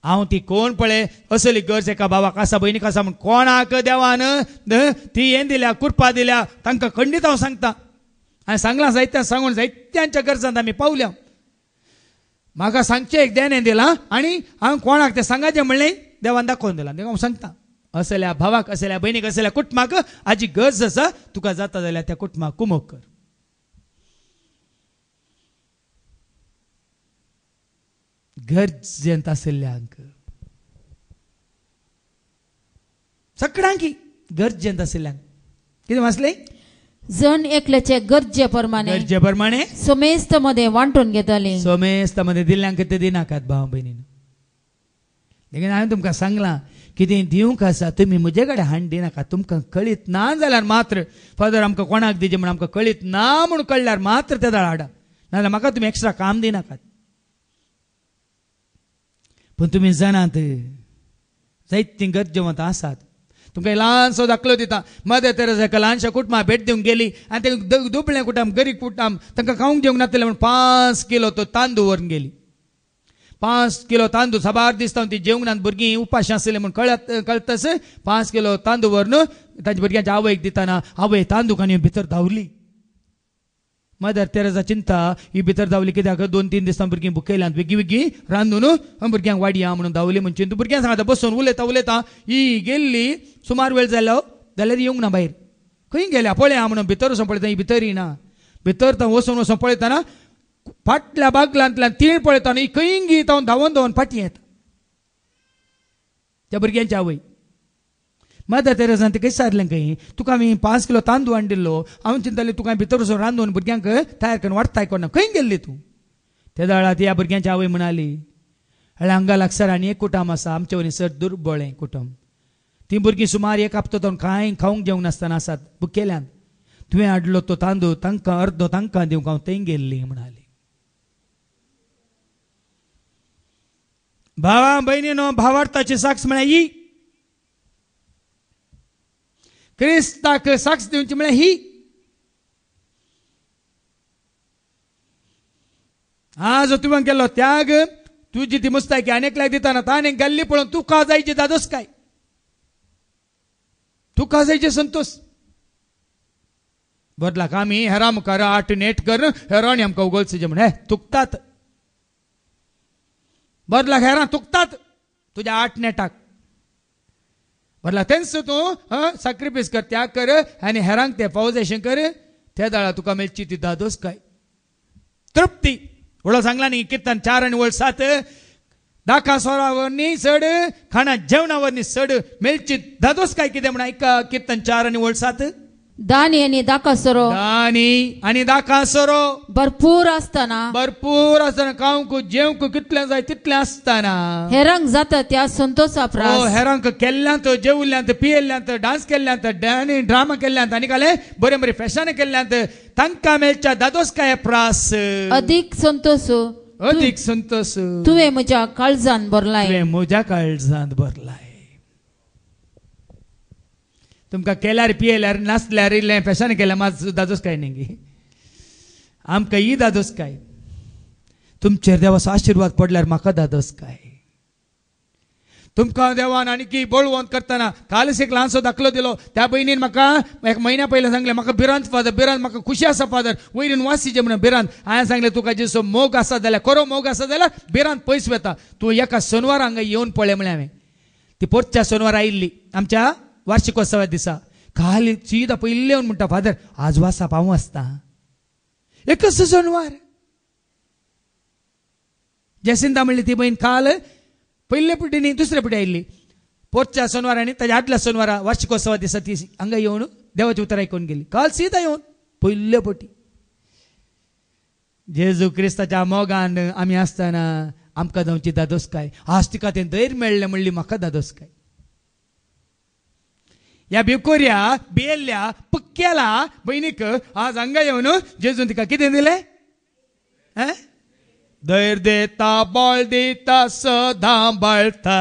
हांव ती कोण पळय असली गरज एका भावाक आसा भयणीक आसा म्हण कोणाक देवान ती हें दिल्या कुरपा दिल्या तांकां खंडीत हांव सांगता हांवें सांगलां जायत्या सांगून जायत्यांच्या गरजांत आमी पावल्या म्हाका सांगचें एक देणें दिलां आनी हांव कोणाक तें सांगाचें म्हणलें देवान दाखोवन दिलां देखून हांव सांगता असल्या भावाक असल्या भयणीक असल्या कुटुंबाक हाजी गरज आसा तुका जाता जाल्यार त्या कुटुंबाक कुमोग कर गरजेंत आसल्यांक सगळ्यांक गरजेंत आसल्यांक कितें वाचलें जण एकल्याचे गरजे प्रमाणे समेस्त मध्ये वांटून घेताले समेस्त मध्ये दिल्ल्यांक ते दिनाकात भाव भयणीन देखून हांवें तुमकां सांगलां कितें दिवंक आसा तुमी म्हजे कडेन हाड दिनाका तुमकां कळीत ना जाल्यार मात्र फादर आमकां कोणाक दिजे म्हण आमकां कळीत ना म्हूण कळल्यार मात्र ते दाळ हाडा नाजाल्यार म्हाका तुमी एक्स्ट्रा काम दिनाकात पूण तुमी जाणात जायतीं गरजेवंत आसात तुमकां ल्हानसो दाखलो दिता मदर तेरेसा एका ल्हानशा कुटुंबाक भेट दिवंक गेली आनी ते दुबळें कुटुंब गरीब कुटुंब तांकां खावंक जेवंक नासलें म्हण 5 किलो तो तांदूळ व्हरून गेली 5 किलो तांदूळ साबार दिसता ती जेवंक ना भुरगीं उपाशी आसलें म्हण कळतस 5 किलो तांदूळ व्हरून तांच्या भुरग्यांच्या आवयक दिताना आवय तांदूळ आनी भितर धांवली मदर तेरेसा चिंता ही भितर धांवली कित्याक 2-3 दिसां भुरगीं भुकेल्यान वेगी रांदून भुरग्यांक वाडया म्हणून धांवली म्हणून चिंतू भुरग्यांक सांगता बसून उलयता ही गेल्ली सुमार वेळ जालो जाल्यार येवंक ना भायर खंय गेल्या पळया म्हणून भितर वचून पळयता ही भितर येना भितर वचून पळयतना फाटल्या बागलांतल्यान तीळ पळयतना ही खंय धांवन फाटी येता त्या भुरग्यांच्या आवय मदर तेरेसान ते कशें सारलें खंय तुका हांवें 5 किलो तांदूळ हाडिल्लो हांव चिंतलें तुका भितर वचून रांदून भुरग्यांक तयार करून वाडटाय कोणा खंय गेल्ली तूं त्या दाळात ह्या भुरग्यांच्या आवय म्हणाली हांगा लागसार आनी एक कुटुंब आसा आमचे वरी सर दुर्बळें कुटुंब ती भुरगीं सुमार 1 हप्तो कांय खावंक जेवंक नासतना आसात भुकेल्यान तुवें हाडलो तो तांदूळ तांकां अर्दो तांकां दिवंक हांव थंय गेल्ली म्हणाली. भावा बहिणीनो, भावार्थाची साक्ष म्हळ्यार ही. क्रिस्ताक साक्ष दिवची म्हळ्यार ही. आज तुवें केलो त्याग, तुजी ती मुस्तायकी अनेकल्याक दिताना ताणें गेल्ली पळोवन तुका जायचे दादोस काय, तुका जायचे संतोष. बदलाक आमी हेरां मुखार आठ नेट कर, हेरांनी आमकां उगोलचे म्हण हे तुकतात. बदलाक हेरां तुकतात तुज्या आठ नेटाक. बदलाक तेंच तूं सॅक्रिफायस कर, त्याग कर आनी हेरांक ते फावजेशन कर. त्या दाळा तुका मेळची ती दादोस काय, तृप्ती. वडो सांगला न्ही कित्तान 4 आणि वळ 7 दाखा सोरावरनी चड, खाणा जेवणावरनी चड मेळची दादोस काय कितें म्हणा. ऐका कित्तान 4 आणि वळ 7. दानी आणि दाकासरो, दानी आणि दाकासरो भरपूर असताना खावंक जेवंक कितलें जाय तितलें आसताना हेरांक जाता त्या संतोषा प्रास. हेरांक केल्ल्यांत, जेवल्ल्यांत, पियेल्ल्यांत, डान्स केल्ल्यांत, आनी ड्रामा केल्ल्यांत, आनी काले बरे बरे फॅशन केल्ल्यांत तांकां मेळच्या दादोस काय प्रास. अधिक संतोष तुवें म्हज्या काळजान भरलाय. तुवें म्हज्या काळजांत भरलाय. तुमकां केल्यार पियेल्यार नाचल्यार इल्लें फॅशन केल्यार मात दादोस काय न्ही. आमकां ही दादोस काय. तुमचेर देवाचो आशिर्वाद पडल्यार म्हाका दादोस काय. तुमकां देवान आनी बळवंत करतना कालच एक ल्हानसो दाखलो दिलो. त्या भयणीन म्हाका 1 म्हयन्या पयलें सांगलें म्हाका बिरांत फादर, बिरांत म्हाका खुशी आसा फादर, वयरीन वासीचें म्हणून बिरांत. हांवें सांगलें तुका जेसो मोग आसा जाल्यार, खरो मोग आसा जाल्यार बिरांत पयस वता. तूं एका शेनवार हांगा येवन पळय म्हळें हांवें. ती पोरच्या शेनवार आयिल्ली आमच्या वार्षिकोत्सवा दिसा. काल सीदा पयलीं येवन म्हणटा फादर आज वासा पावूं आसता. एकच शेनवार. जॅसिंता म्हणली ती बहीण काल पयले पुटी न्ही दुसरे पुटी आयिल्ली. पोरच्या शेनवार आनी ताच्या आदल्या शेनवारा वार्षिकोत्सवा दिसा ती हांगा येवन देवाची उतर आयकून गेली. काल सीदा येवन पयले पुटी. जेजू क्रिस्ताच्या मोगान आमी आसतना आमकां जावची दादोस काय. आज तिका तें धैर्य मेळ्ळें म्हणली म्हाका दादोस काय. या भिकोऱ्या बेल्ल्या पक्क्याला बहिणीक आज हांगा येवन जेजून तिका कितें दिलें. धैर्य देता, बळ दिता, सदां बाळता.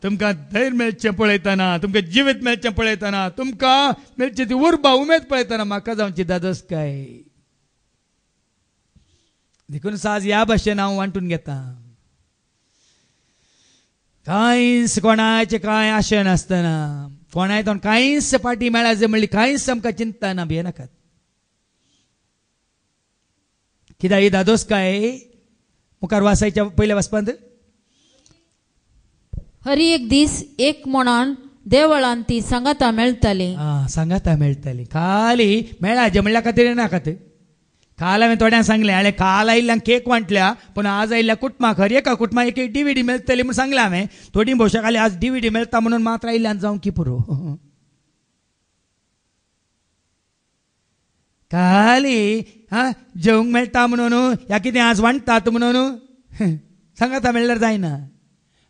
तुमकां धैर्य मेळचें पळयतना, तुमकां जिवीत मेळचें पळयतना, तुमकां मेळची ती उर्बा उमेद पळयतना म्हाका जावची दादोस काय. देखून आज ह्या भाशेन हांव वांटून घेता. कांयच कोणाचे कांय आशय नासतना, कोणाय तो कांयच पाटी मेळा जे म्हणली कांयच आमकां चिंता ना, भियेनाकात. कित्याक ही दादोस काय मुखार वाचायच्या पयल्या वचपांत हर एक दीस एक म्हणून देवळान ती सांगाता मेळटाली. सांगाता मेळटाली. खाली मेळा जे म्हणल्या खातीर नाकात. काल हांवें थोड्यांक सांगलें हांवें काल आयिल्ल्यांक केक वांटल्या पूण आज आयिल्ल्या कुटुंबाक हर एका कुटुंबाक एक DVD मेळटली म्हूण सांगलें हांवें. थोडी भोवशाक खाली आज DVD मेळटा म्हणून मात्र आयिल्ल्यान जावं की पुरो. खाली जेवंक मेळटा म्हणून ह्या कितें आज वांटतात म्हणून सांगाता मेळल्यार जायना.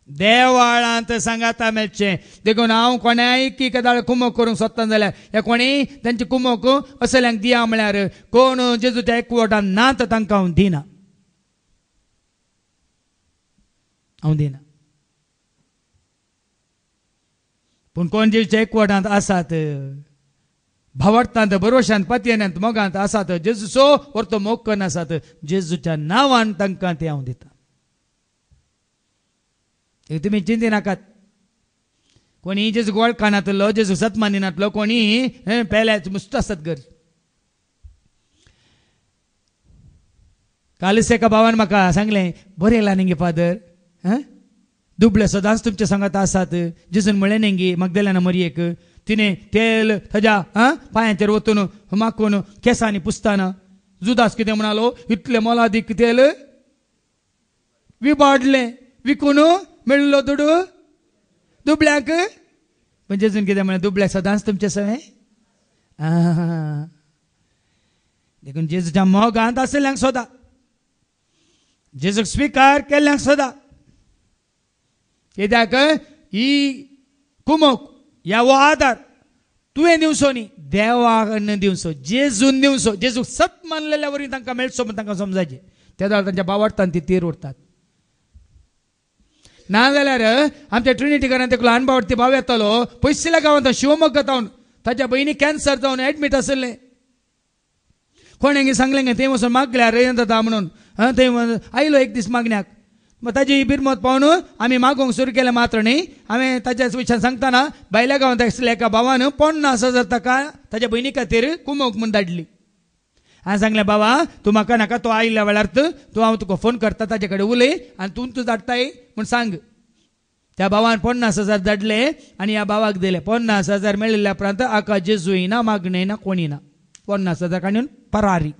देवाळांत सांगाता मेळचें. देखून हांव कोणाय की कदाळ कुमोक करूंक सोदता जाल्यार हे कोणी तांचे कुमोक असल्यांक दिया म्हळ्यार कोण जेजूच्या एकवटान नात तांकां हांव दिना. पूण कोण जेजूच्या एकवटांत आसात, भावार्थांत, भरोशांत, पतयेनांत, मोगांत आसात, जेजूचो व्हरतो मोग करून आसात, जेजूच्या नांवान तांकां तें हांव दिता. तुमी चिंती नाकात. कोणी जेजूक वळखानातलो, जेजूक सत्मानिनातलो, कोणी पेल्याच मुस्त आसतात घर. कालच एका भावान म्हाका सांगलें बरें येयला न्ही फादर, दुबळे सदांच तुमच्या सांगात आसात. जेजून म्हळें न्ही मगदलेना मरयेक तिणें तेल ताज्या पांयांचेर वतून माखून केंसांनी पुसताना जुदास कितें म्हणालो, इतलें मोलादीक तेल विबाडलें, विकून मेळिल्लो दुडू दुबळ्याक. पण जेजून कितें म्हळें, दुबळ्याक सदांच तुमचें सवय. देखून जेजूच्या मोगांत आसल्यांक सोदा, जेजूक स्विकार केल्ल्यांक सोदा. कित्याक ही कुमक ह्या वो आधार तुवें दिवचो न्ही, देवान दिवचो, जेजून दिवचो. जेजू सत मानलेल्या वरी तांकां मेळचो म्हण तांकां समजायचें. त्या वेळार तांच्या बावार्थान ती तीर उरतात. नाजाल्यार आमच्या ट्रिनिटी घरांत एकलो अणभवार्थी भाव येतालो, पयसल्या गांवांत शिवमोग्गा जावन ताच्या भयणी कॅन्सर जावन एडमीट आसले. कोणेंगी सांगलें गे थंय वचून मागल्यार रयन जाता म्हणून. थंय आयलो एक दीस मागण्याक. मग ताची ही बिरमत पावन आमी मागोवंक सुरू केलें. मात्र न्ही हांवें ताच्या विशयान सांगतना भायल्या गांवांत आसल्या एका भावान 50,000 ताका ताच्या भयणी खातीर कुमोवंक म्हूण धाडली. हांवें सांगलें बाबा तूं म्हाका नाका, तो आयिल्ल्या वेळार तूं हांव तुका फोन करता, ताचे कडेन उलय आनी तूं धाडटाय म्हूण सांग. त्या भावान 50,000 धाडले आनी ह्या भावाक दिले. 50,000 मेळिल्ल्या उपरांत आका जेजूय ना, मागणेय ना, कोणी ना. 50,000 काडून परारी.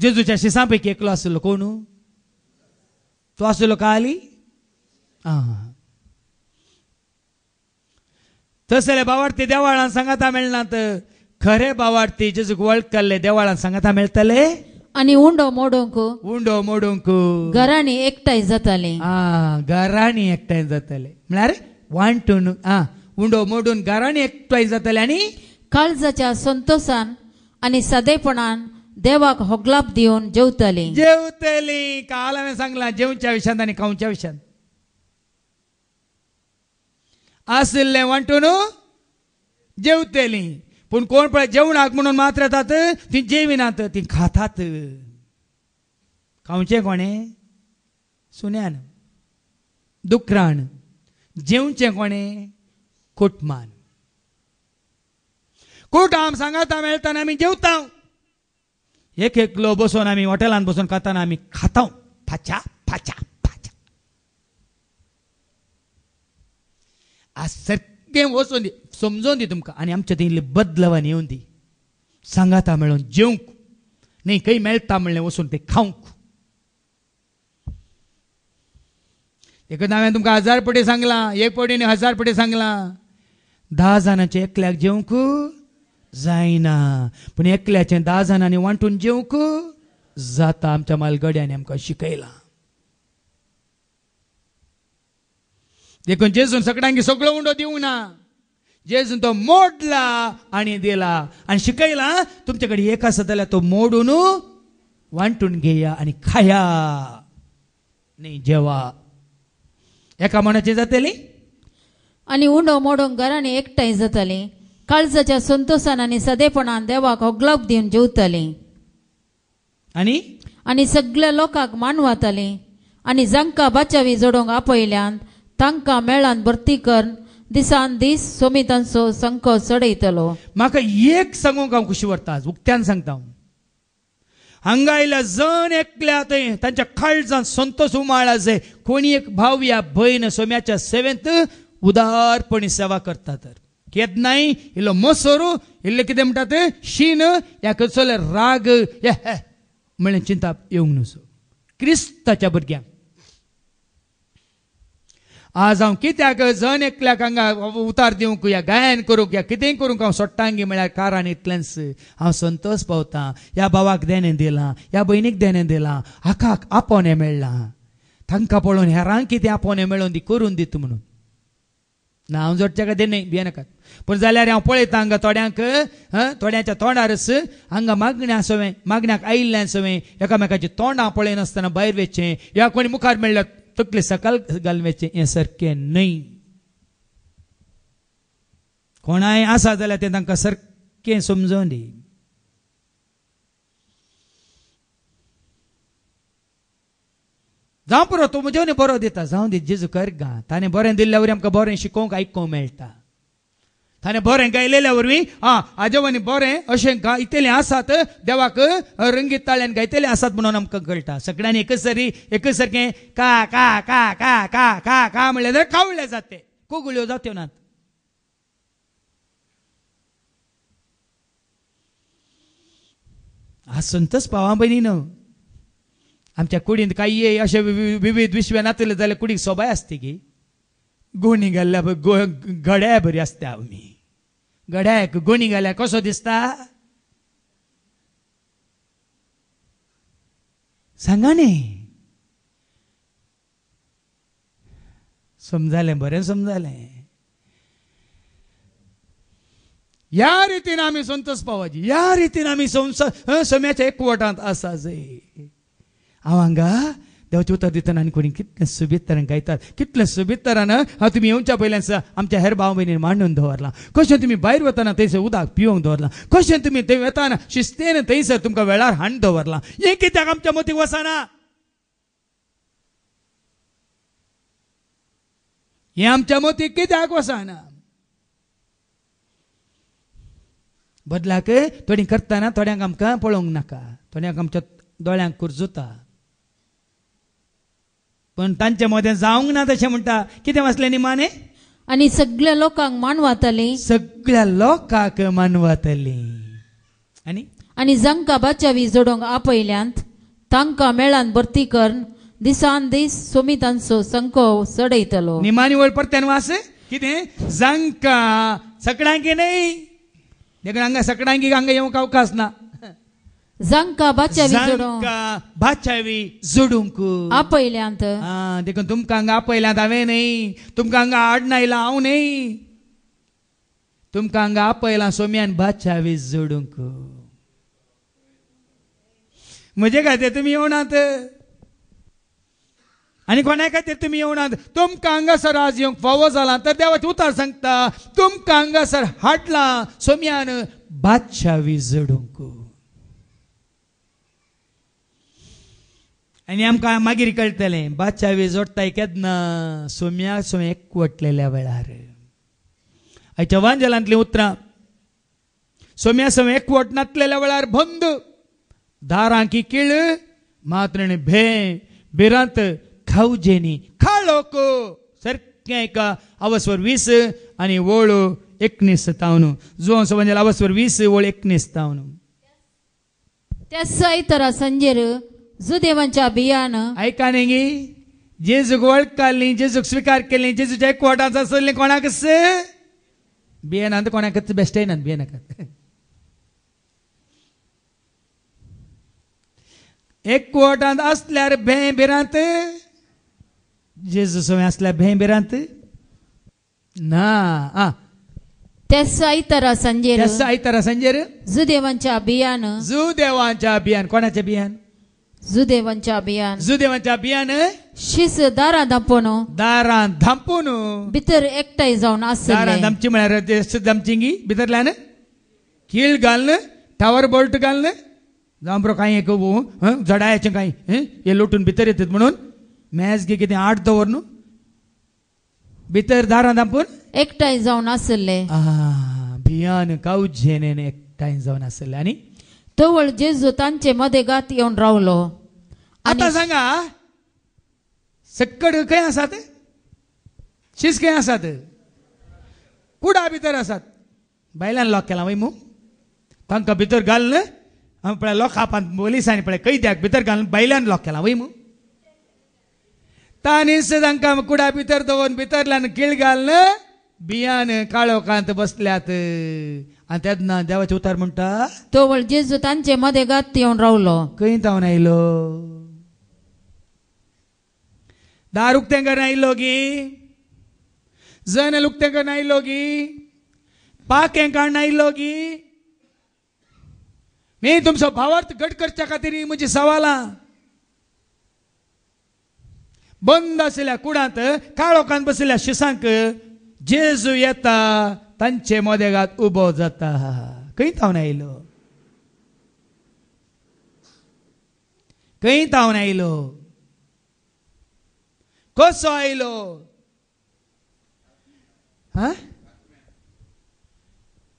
जेजूच्या शिसां पैकी एकलो आसलो. कोण तो आसलो काली? तसले बावार्थी देवाळान सांगाता मेळनात. खरे बावार्थी जेजूक वळखले देवाळान सांगाता मेळटले. आनी उंडो मोडूंक घरांनी एकठांय जाताले. घरांनी एकठांय जाताले म्हळ्यार वांटून उंडो मोडून घरांनी एकठांय जाताले आनी काळजाच्या संतोषान आनी सादेपणान देवाक होगलाप दिवन जेवतली. काल हांवें सांगलां जेवच्या विशयान आनी खावच्या विशयान. आसले वांटून जेवतली. पूण कोण पळय जेवणाक म्हणून मात्र येतात ती जेविनात, ती खातात. खावचें कोणें? सुन्यान, दुकराण. जेवचें कोणें? कुटमान. कुटाम सांगाता मेळटाना आमी जेवता. एक एकलो बसून आमी हॉटेलांत बसून खाताना आमी खाता फाच्या फाच्या फाच्या. आज सारकें वचून दी, समजोवन दी तुमकां. आनी आमच्या थंय बदलवान येवन दी. सांगाता मेळून जेवंक न्ही, खंय मेळटा म्हणलें वचून तें खावंक. देखून हांवें तुमकां 1000 पटी सांगलां, 1 पटी न्ही 1000 पटी सांगलां. 10 जाणांचे एकल्याक जेवंक जायना, पूण एकल्याचें 10 जाणांनी वांटून जेवंक जाता. आमच्या मालगड्यांनी आमकां शिकयलां. देखून जेजून सगळ्यांक सगळो उंडो दिवंक ना. जेजून तो मोडला आनी दिला आनी शिकयला तुमचे कडेन एक आसा जाल्यार तो मोडून वांटून घेया आनी खाया न्ही जेवा. एका मनाची जातली आनी उंडो मोडूंक घरांनी एकठांय जाताली. काळजाच्या संतोषान आनी सदेपणान देवाक होगलाप दिवन जेवताली. आनी सगळ्या लोकांक मानवताली. आनी जांकां बाचावी जोडोंक आपयल्यांत तांकां मेळान भरती कर दिसान दीस सोमितांचो संको चडयतलो. म्हाका एक सांगूंक हांव खुशी व्हरता. उक्त्यान सांगता हांव. हांगा आयल्या जण एकल्या थंय तांच्या काळजांत संतोष उमाळा जाय. कोणी एक भाव या भयण सोम्याच्या सेवेंत उदारपणी सेवा करता तर केदनाय इल्लो मसोरू इल्ले कितें म्हणटात शीन या कसले राग म्हळें चिंता येवंक नसो. क्रिस्ताच्या भुरग्यांक आज हांव कित्याक जण एकल्याक हांगा उतार दिवंक या गायन करूंक या कितेंय करूंक हांव सोडटांगी म्हळ्यार कारण इतलेंच हांव संतोष पावतां. ह्या भावाक देणें दिलां, ह्या भयणीक देणें दिलां, हाकाक आपोवणें मेळ्ळां. तांकां पळोवन हेरांक कितें आपोवणें मेळोवन दी करून दिता म्हणून ना. हांव जोडच्या खातीर न्ही भियेनाकात. पूण जाल्यार हांव पळयतां हांगा थोड्यांक थोड्यांच्या तोंडारच हांगा मागण्या सवें मागण्याक आयिल्ल्यां सवें एकामेकाची तोंडां पळयनासतना भायर वेचें या कोणी मुखार मेळ्ळ्यार तकले सकल घालून वेचें हें सारकें न्हय. कोणाय आसा जाल्यार तें तांकां सारकें समजोवन दी. जावं पुरो तूं म्हजे बरो दिता जावं दी जेजू कर गा. ताणें बरें दिल्ल्या वरवीं आमकां बरें शिकोवंक आयकोवंक मेळटा. ताणें बरें गायलेल्या वरवीं आजोबांनी बरें अशें गायतलें आसात देवाक रंगीत ताळ्यान गायतलें आसात म्हणून आमकां कळटा. सगळ्यांनी एकच सारकें का का का का का का का म्हणलें जाल्यार कावळ्ळे जाते कोगुळ्यो जात्यो नात. आज संतोष पावा बनी न्हू. आमच्या कुडींत काही अशे विविध विश्व नातले जाल्यार कुडीक सोबाय आसता की गोणी घाल्ल्या गड्या बरी आसता. आमी गड्याक गोणी घाल्यार कसो दिसता. सांगा न्ही. समजालें, बरें समजालें. ह्या रितीन आमी संतोष पावपाची, ह्या रितीन आमी सोम्याच्या एकवटांत आसा जाय. हांव हांगा देवाचें उतर दितना आनी कोणी कितलें सोबीत तरान गायतात, कितलें सोबीत तरान हांव तुमी येवच्या पयल्यान आमच्या हेर भाव भयणीन मांडून दवरलां. कशें तुमी भायर वतना थंयसर उदक पिवंक दवरलां, कशें तुमी थंय वताना शिस्तेन थंयसर तुमकां वेळार हाडून दवरलां. हें कित्याक आमच्या मतीक वचना? हें आमच्या मतीक कित्याक वचना? बदलाक थोडीं करतना थोड्यांक आमकां पळोवंक नाका, थोड्यांक आमच्या दोळ्यांक कुरजुता, पण तांचे मदें जावंक ना तशें म्हणटा. कितें वाचलें निमाणें? आणि सगळ्या लोकांक मानवातली, सगळ्या लोकांक मानवातली. आणि जांकां बाच्यावी जोडोंक आपयल्यांत तांकां मेळान भरती करून दिसान दीस सोमितांचो संको चडयतलो. निमाणी वळ परत्यान वास. कितें? जांकां, सगळ्यांक न्हय. देखून हांगा सगळ्यांक हांगा येवंक अवकाश ना. जांकां बाच्यावी जोडूंक आपयल्यांत. देखून तुमकां हांगा आपयल्यांत हांवें न्हय, तुमकां हांगा हाडून आयला हांव न्हय, तुमकां हांगा आपयलां सोम्यान बाच्यावी जोडूंक. म्हजे खातीर तुमी येवनात आनी कोणा खातीर तुमी येवनात. तुमकां हांगासर आज येवंक फावो जाला तर देवाचें उतर सांगता तुमकां हांगासर हाडलां सोम्यान बाच्यावी जोडूंक. आनी आमकां मागीर कळटलें बाच्यावी जोडटाय केन्ना? सोम्या सोम्या एकवटलेल्या वेळार. आयच्या वांजलांतलीं उतरां. सोम्या सोम्या एकवट नासलेल्या वेळार बंद दारांकी किळ मात्र बिरांत खावजेनी खाळोक सारकें एका अवस्वर 20 आनी वळ 19 तावन. जो म्हणजे अवस्वर 20 वळ 19 तावन. त्या सैतरा संजेर जुदेवांच्या बियान ऐका न्ही, जेजूक वळख काडली, जेजूक स्विकार केली, जेजूच्या एकवटांत आसलें कोणाक बियानांत, कोणाक बेश्टे नात बियानाकात. एकवटांत असल्यार बिरांत, जेजू सोय असल्यार बिरांत ना. त्यास आयतारा संजेर जुदेवांच्या बियान कोणाचें बियान? जुदेवांच्या बियान शीस दारां धांपून भितर एकठांय जावन आसले. दारां धांपची म्हळ्यार धांपची भितरल्यान कीळ घालन, टावर बोल्ट घालन, जावं बरो कांय एक जडायाचें कांय हे लोटून भितर येतात म्हणून मॅच घे कितें आड दवर न्हू, भितर दारां धांपून एकठांय जावन आसले. बियान कावजेन एकठांय जावन आसले. आनी तवळ जेजू तांचे मदेगात येवन रावलो. आतां सांगा सक्कड खंय आसात? शीस खंय आसात? कुडा भितर आसात. बायलान लॉक केला वय मू, तांकां भितर घालन पळय लोकांपांत पोलिसांनी पळय कैद्याक भितर घालून बायलान लॉक केला वय मू. तांनीच तांकां कुडा भितर दवरून भितरल्यान कीळ घालन बियान काळोखांत बसल्यात. आनी तेन्ना देवाचें उतर म्हणटा तवळ जेजू तांचे मदेगात येवन रावलो. खंय तावन आयलो? दार उक्तें करून आयलो गी, जन उक्तें करून आयलो गी, पाकें काडून आयलो गी. मी तुमचो भावार्थ घट करच्या खातीर म्हजी सवालां. बंद आसलेल्या कुडांत काळोखांत बसलेल्या शिसांक जेजू येता, तांचे मदेगात उबो जाता. खंय तावन आयलो? खंय तावन आयलो? कसो आयलो?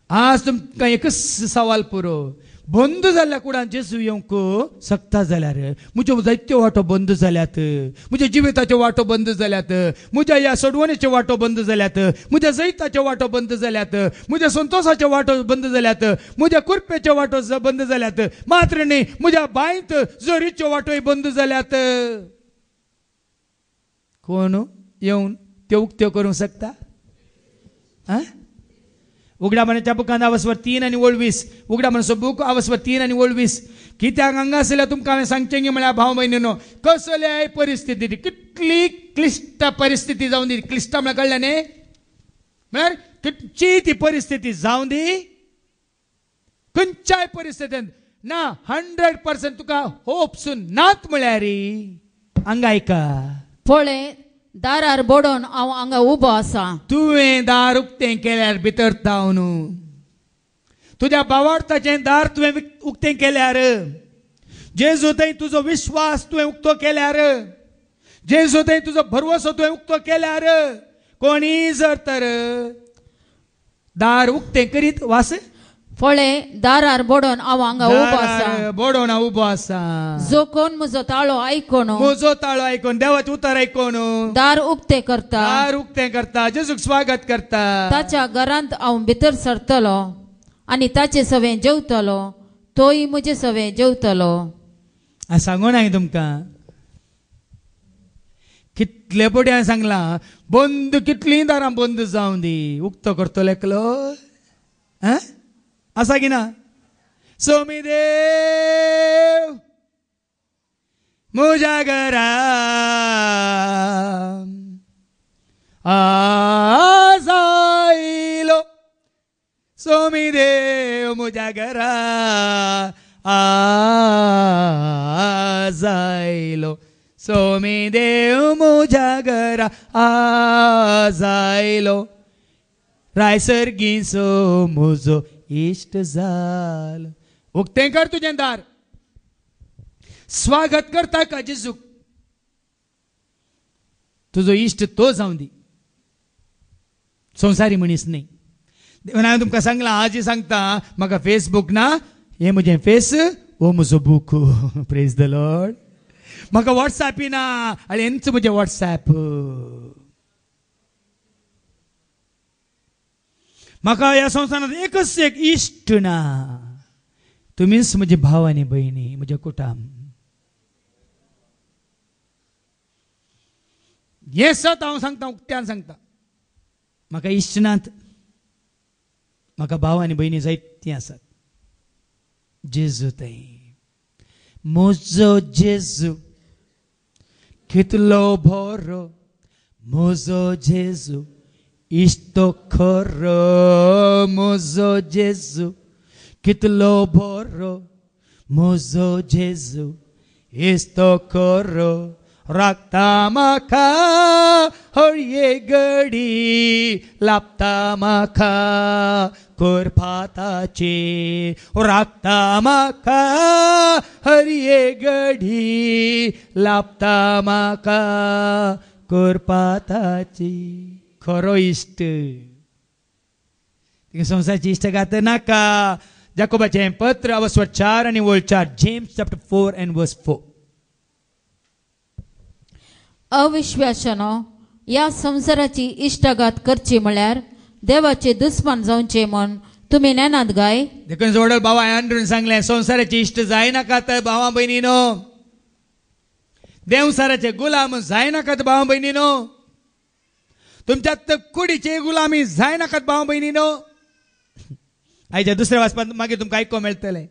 आज तुमकां एकच सवाल पुरो. बंद जाल्ल्या कुडांत जेजू येवंक शकता जाल्यार म्हज्यो जायत्यो वाटो बंद जाल्यात, म्हज्या जिविताच्यो वाटो बंद जाल्यात, म्हज्या ह्या सोडवणेच्यो वाटो बंद जाल्यात, म्हज्या जैताच्यो वाटो बंद जाल्यात, म्हज्या संतोषाच्यो वाटो बंद जाल्यात, म्हज्या कुरपेच्यो वाटो बंद जाल्यात, मात्र न्ही म्हज्या बांयत जोरीच्यो वाटोय बंद जाल्यात. कोण येवन त्यो उक्त्यो करूंक शकता? उगडापणाच्या बुकांत अवस्वर 3 आनी 20. उगडापणाचो बूक अवस्वर 3 आनी 20. कित्याक हांगासरल्या तुमकां हांवें सांगचें की म्हळ्यार भाव भयणीनो, कसल्याय परिस्थिती, कितली क्लिश्ट परिस्थिती जावन दी, क्लिश्ट म्हळ्यार कळ्ळें न्ही, म्हळ्यार खंयची ती परिस्थिती जावन दी, खंयच्याय परिस्थितींत ना 100% तुका होपसून नात म्हळ्यार हांगा ऐका, पळय दारार बोडोन हांव हांगा उबो आसा. तुवें दार उक्तें केल्यार भितर तावन, तुज्या भावार्थाचें दार तुवें उक्तें केल्यार, जेजू थंय तुजो विश्वास तुवें उक्तो केल्यार, जेजू थंय तुजो भरवसो तुवें उक्तो केल्यार, कोणी जर तर दार उक्तें करीत वास, पळय दारार बोडोन हांव हांगा उबो आसा. बोडोन हांव उबो आसा. जो कोण म्हजो ताळो आयकोन, म्हजो ताळो आयकोन, देवाचें उतर आयकोन दार उक्तें करता, दार उक्तें करता, जेजूक स्वागत करता, ताच्या घरांत हांव भितर सरतलो आनी ताचे सवें जेवतलो, तोय म्हजे सवें जेवतलो. सांगून हांवें तुमकां कितले पटी हांवें सांगलां, बंद कितलीं दारां बंद जावं दी, उक्तो करतलो एकलो आसा की ना. सोमी देव म्हज्या घरा आज आयलो, सोमी देव म्हज्या घरा आज आयलो, सोमी देव म्हज्या घरा आज आयलो, रायसरगीचो म्हजो इश्ट जालो. उक्तें कर तुजें दार, स्वागत करता का जेजूक, तुजो इश्ट तो जावं दी, संवसारी मनीस न्ही. देवान हांवें तुमकां सांगलां, आजी सांगता, म्हाका फेसबूक ना, हें म्हजें फेस हो म्हजो बूक. Praise the Lord. म्हाका वॉट्सॅपी ना, आनी हेंच म्हजें वॉट्सॅप. म्हाका ह्या संवसारांत एकच एक इश्ट ना, तुमीच म्हजे भाव आनी भयणी, म्हजें कुटुंब. हें सत हांव सांगता, उक्त्यान सांगता. म्हाका इश्ट नात, म्हाका भाव आनी भयणी जायतीं आसात. जेजू थंय, म्हजो जेजू कितलो बरो, म्हजो जेजू इश्ट खरो, म्हजो जेजू कितलो बरो, म्हजो जेजू इश्ट खरो, राखता म्हाका हळये घडी, लाभता म्हाका करपाताचे, राखता म्हाका हळये घडी, लाभता म्हाका करपाताची. खरो इश्ट संवसाराची इश्ट घात नाका. जाकोबाचें पत्र अवस्वर 4 आणि वळ 4, जेम्स चॅप्टर 4 and verse 4. अविश्वासानो ह्या संवसाराची इश्टगात करची म्हळ्यार देवाचे दुस्मान जावचे म्हण तुमी नेनात गाय. देखून जोडल भावा हांवें सांगलें, संवसाराची इश्ट जायनाका तर भावा भयणीनो, देवसाराचे गुलाम जायनाकात भावा भयणीनो, तुमच्यात कुडीचे गुलामी जायनाकात भावा भयणीनो. आयच्या दुसऱ्या वाचपांत मागीर तुमकां आयको मेळटलें,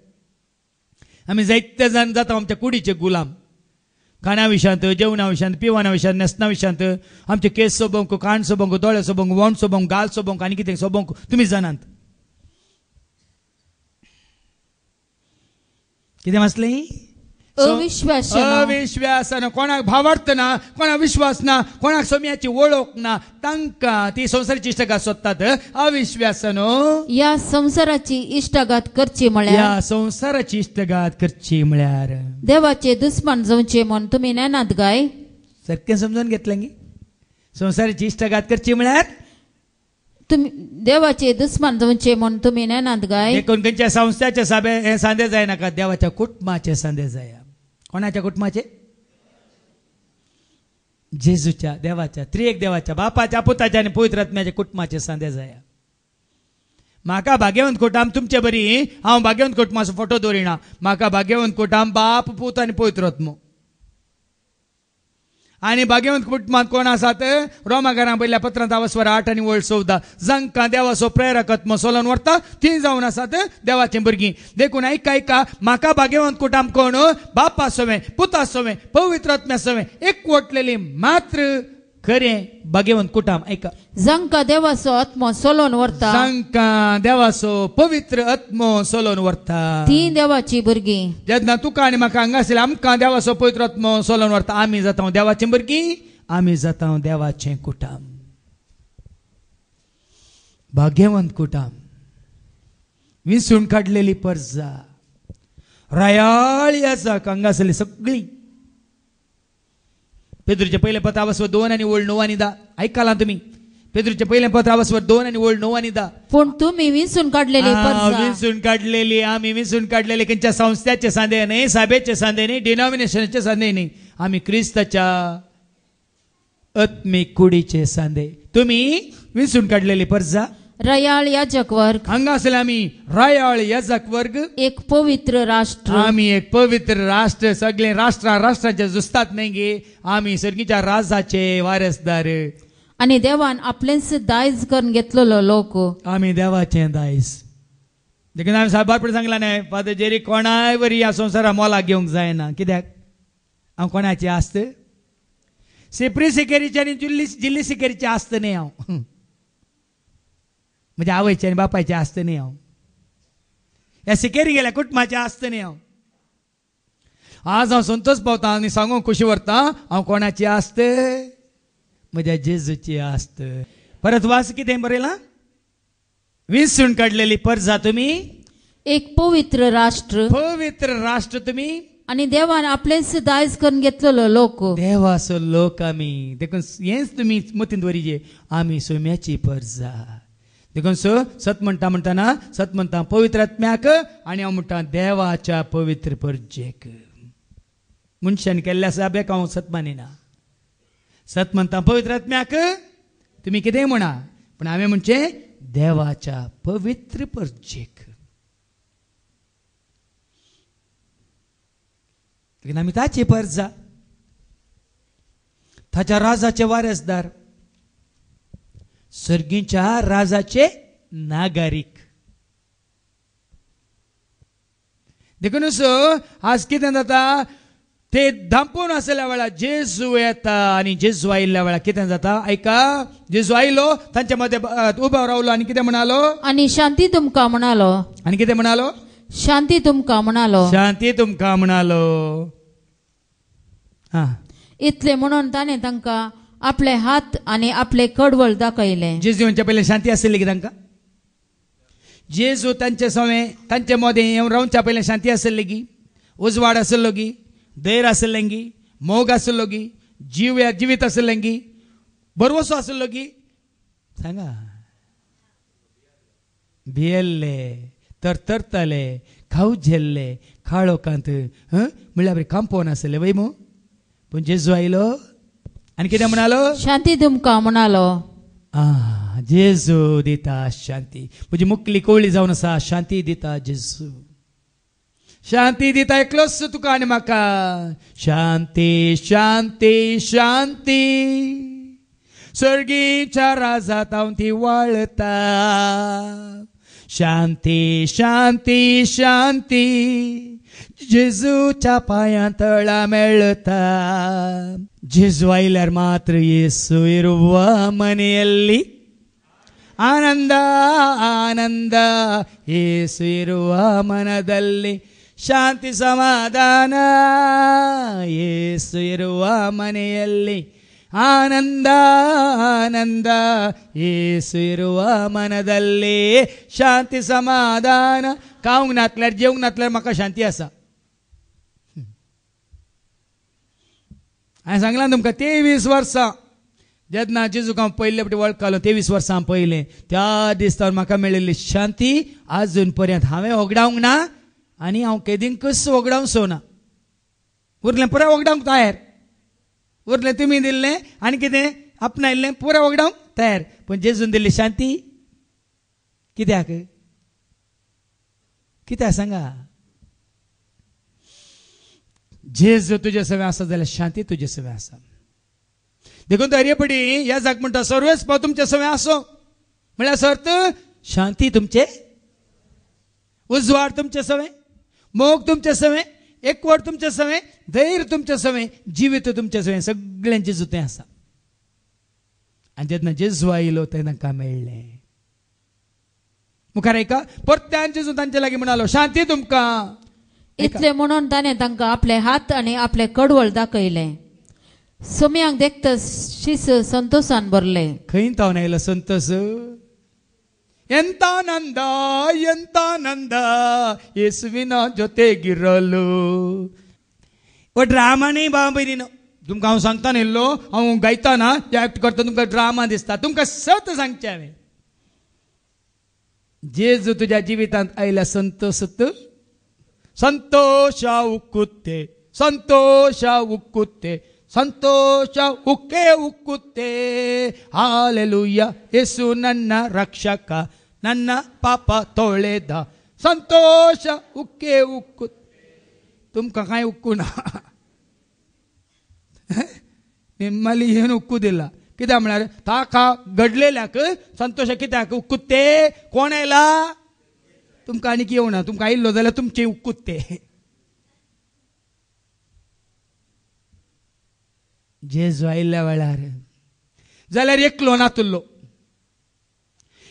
आमी जायते जाण जाता आमच्या कुडीचे गुलाम. खाणा विशांत, जेवणा विशांत, पिवणा विशांत, न्हेसना विशांत, आमचे केस सोबंक, कान सोबंक, दोळे सोबंक, वोंड सोबंक, गाल सोबंक, आनी कितें सोबंक तुमी जाणात. कितें वाचलें? अविश्वासान, कोणाक भावार्थ ना, कोणाक विश्वास ना, कोणाक सोम्याची वळख ना, तांकां ती संवसाराची इश्टगात सोदतात. अविश्वासानो ह्या संवसाराची इश्टगात करची म्हळ्यार, ह्या संवसाराची इश्टगात करची म्हळ्यार देवाचे दुस्मान जावचे म्हण तुमी नेनात गाय. सारकें समजून घेतलें गे. संवसाराची इश्टगात करची म्हळ्यार तुमी देवाचे दुस्मान जावचे म्हण तुमी नेनात गाय. देखून खंयच्या संस्थाचे सांदे जायनाका, देवाच्या कुटुंबाचे सांदे जाया. कोणाच्या कुटुंबाचे? जेजूच्या, देवाच्या, त्रिएक देवाच्या, बापाच्या, पुताच्या आणि पवित्र आत्म्याच्या कुटुंबाचे सांदे जाया. म्हाका भाग्यवंत कुटुंब तुमचे बरी, हांव भाग्यवंत कुटुंबाचो फोटो दवरिना. म्हाका भाग्यवंत कुटुंब बाप, पूत आनी पवित्र आत्मो. आणि भाग्यवंत कुटुंबात कोण आसात रोमाकारां पयल्या पत्रांत आवस्वर 8 आनी 14 जांकां देवाचो प्रेरकत्म सोलोन व्हरता ती जावन आसात देवाचें भुरगीं. देखून ऐका म्हाका भाग्यवंत कुटुंब कोण बाप आसोवें पुत आसोवें पवित्र आत्मे आसोवें एकवटलेली मात्र खरें भाग्यवंत कुटुंब. ऐका जांकां देवाचो आत्मो सोलोन व्हरता जांकां देवाचो पवित्र आत्मो सोलोन व्हरता ती देवाची भुरगीं. जेन्ना तुका आनी म्हाका हांगा आसले आमकां देवाचो पवित्र आत्मो सोलोन व्हरता आमी जाता देवाचें भुरगीं आमी जाता देवाचें कुटुंब. भाग्यवंत कुटुंब विंचून काडलेली परजा रायाळी आसा हांगा आसली सगळीं. पेद्रूचे पयलें पत्र आवस्वर 2 आनी 9 आनी 10 आयकलां तुमी. पेद्रूचे पयलें पत्र आवस्वर 2 आनी 9 आनी 10. पूण तुमी विंचून काडलेली परजा विंचून काडलेली आमी विंचून काडलेली खंयच्या संस्थाचे सांदे न्ही साबेचे सांदे न्ही डिनॉमिनेशनाचे सांदे न्ही आमी क्रिस्ताच्या आत्मीक कुडीचे सांदे. तुमी विंचून काडलेली परजा रयाळ याजक वर्ग हांगा आसले आमी रायाळ याजक वर्ग एक पवित्र राष्ट्र. आमी एक पवित्र राष्ट्र सगळे राष्ट्राचे जुस्तात न्ही गे आमी सर्गीच्या राजाचे वारसदार. आणि देवान आपलेंच दायज करून घेतलेलो लोक. आमी देवाचें दायज. देखून हांवें साबारपण सांगला न्हय फादर जेरी कोणाय वरी ह्या संवसारा मोलाक घेवंक जायना. कित्याक हांव कोणाचें आस्त सेपरी सिकेरीचें आनी जिल्ली सिकेरीचें आस्त न्ही हांव म्हणजे आवयचे आनी बापायचे आस्त न्ही हांव ह्या सिकेरी गेल्या कुटुंबाचे आस्त न्ही हांव. आज हांव संतोश पावता आनी सांगूंक खुशी व्हरता हांव कोणाची आस्त म्हज्या जेजूची आस्त. परत वास कितें बरयलां विंचून काडलेली परजा तुमी एक पवित्र राष्ट्र तुमी आणि देवान आपलेच दायज करून घेतलेलो लोक. देवाचो लोक आमी. देखून हेंच तुमी मतींत दवरीचे आमी सोम्याची परजा. देखून सत म्हणटा सत म्हणटा पवित्र आत्म्याक आनी हांव म्हणटा देवाच्या पवित्र परजेक. मनशान केल्ल्या साब्याक हांव सत मानिना. सत म्हणटा पवित्र आत्म्याक तुमी कितेंय म्हणा पण हांवें म्हणचे देवाच्या पवित्र परजेक. आमी ताची परजा ताच्या राजाचे वारसदार सर्गीच्या राजाचे नागरीक. देखून आज कितें जाता ते धांपून आसल्या वेळार जेजू येता आनी जेजू आयिल्ल्या वेळार कितें जाता ऐका जेजू आयलो तांच्या मध्ये उबो रावलो आनी कितें म्हणालो आनी शांती तुमकां म्हणालो. आनी कितें म्हणालो शांती तुमकां म्हणालो. शांती तुमकां म्हणालो. इतले म्हणून ताणें तांकां आपले हात आनी आपले कडवळ दाखयले. जेजूच्या पयलीं शांती आसली की तांकां जेजू तांचे सवें तांचे मदें येवन रावच्या पयलीं शांती आसली की उजवाड आसलो की धैर आसलें की मोग आसलो की जिवीत आसलें की बरवसो आसलो की सांगा भियेल्ले तरतरताले खाऊ झेल्ले खाळो कांत म्हणल्यार बरें कांपोवन आसले वय मो. पूण जेजू आयलो आनी कितें म्हणालो शांती तुमकां म्हणालो. जेजू दिता शांती. म्हजी मुखली कवळी जावन आसा शांती दिता जेजू. शांती दिता एकलोच तुका आनी म्हाका. शांती शांती शांती सर्गीच्या राजात हांव ती वाळटा. शांती शांती शांती जेजूच्या पांयां तळा मेळटा. जेजू आयल्यार मात्र येसू इरुवा मनेಯಲ್ಲಿ आनंद आनंद येसू इरुवा मनದಲ್ಲಿ ಶಾಂತಿ ಸಮಾಧಾನ ಯೇಸು ಇರುವ ಮನೆಯಲ್ಲಿ ಆನಂದ ಆನಂದ ಯೇಸು ಇರುವ ಮನದಲ್ಲಿ ಶಾಂತಿ ಸಮಾಧಾನ. खावंक नातल्यार जेवंक नातल्यार म्हाका शांती आसा. हांवें सांगलां तुमकां 23 वर्सां जेन्ना जेजूक हांव पयले फावटी वळखलो 23 वर्सां पयलें त्या दिसता म्हाका मेळिल्ली शांती आजून पर्यंत हांवें वगडावंक ना आनी हांव केदींकच वगडावंक सोना. उरलें पुराय वगडावंक तयार. उरलें तुमी दिल्लें आनी कितें आपणायल्लें पुराय वगडावंक तयार. पूण जेजून दिल्ली शांती कित्याक कित्याक सांगा. जेजू तुजे सवें आसा जाल्यार शांती तुजे सवें आसा. देखून तरी ह्या जाग म्हणटा सर्वेस्प तुमचे सवय असो म्हळ्यार सर्त शांती तुमचे, उजवाड तुमचे सवय, मोग तुमचे सवय, एकवट तुमचे सवय, धैर्य तुमचे सवय, जिवीत तुमचे सवय, सगळ्यांचे जुतें आसा. आनी जेन्ना जेजू आयलो तेन्ना तांकां मेळ्ळें. मुखार ऐका, परत्यान जेजू तांचे लागीं म्हणालो शांती तुमकां. इतले म्हणून ताणें तांकां आपले हात आनी आपले कडवळ दाखयले. सोम्यांक देखता शीस संतोषान भरले. खंय तावन आयलो संतोष. ಎಂತ ನಂದ ಯೇಸುವಿನ ಜೊತೆಗಿರಲು. ओ ड्रामा न्ही बाबा तुमकां हांव सांगता न्हिल्लो, हांव गायताना एक्ट करता तुमकां ड्रामा दिसता. तुमकां सत सांगचें हांवें. जेजू तुज्या जिवितांत आयल्या संतोषत ಸಂತೋಷ ಉಕ್ಕುತ್ತೆ, ಸಂತೋಷ ಉಕ್ಕುತ್ತೆ, ಸಂತೋಷ ಉಕ್ಕೇ ಉಕ್ಕುತ್ತೆ. ಹಾಲೆಲೂಯ, ಯೇಸು ನನ್ನ ರಕ್ಷಕ, ನನ್ನ ಪಾಪ ತೊಳೆದ, ಸಂತೋಷ ಉಕ್ಕೇ ಉಕ್ಕುತ್ತೆ. ತುಮ್ಕ ಕಾಯಿ ಉಕ್ಕುನಾ, ನಿಮ್ಮಲ್ಲಿ ಏನು ಉಕ್ಕುದಿಲ್ಲ. कित्याक म्हळ्यार ताका घडलेल्याक संतोष कित्याक उक्कुत्ते कोण आयला. तुमकां आनीक येवना, तुमकां आयिल्लो जाल्यार तुमचे उक्कुत्ते. जेजू आयिल्ल्या वेळार जाल्यार एकलो नातुल्लो.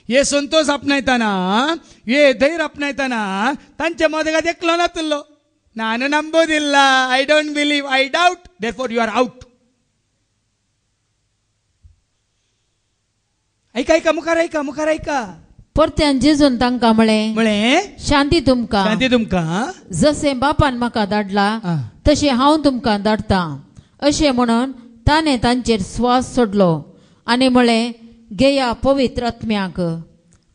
हे संतोष आपणायतना, हे धैर्य आपणायतना तांच्या मदगात एकलो नातुल्लो. ನಾನು ನಂಬೋದಿಲ್ಲ, I don't believe, I doubt, therefore you are out. ऐका मुखार ऐका. परत्यान जेजून तांकां म्हळें शांती तुमकां. जसे बापान म्हाका धाडला तशें हांव तुमकां धाडटा. अशें म्हणून ताणें तांचेर स्वास सोडलो आनी म्हळें, घेया पवित्र आत्म्याक.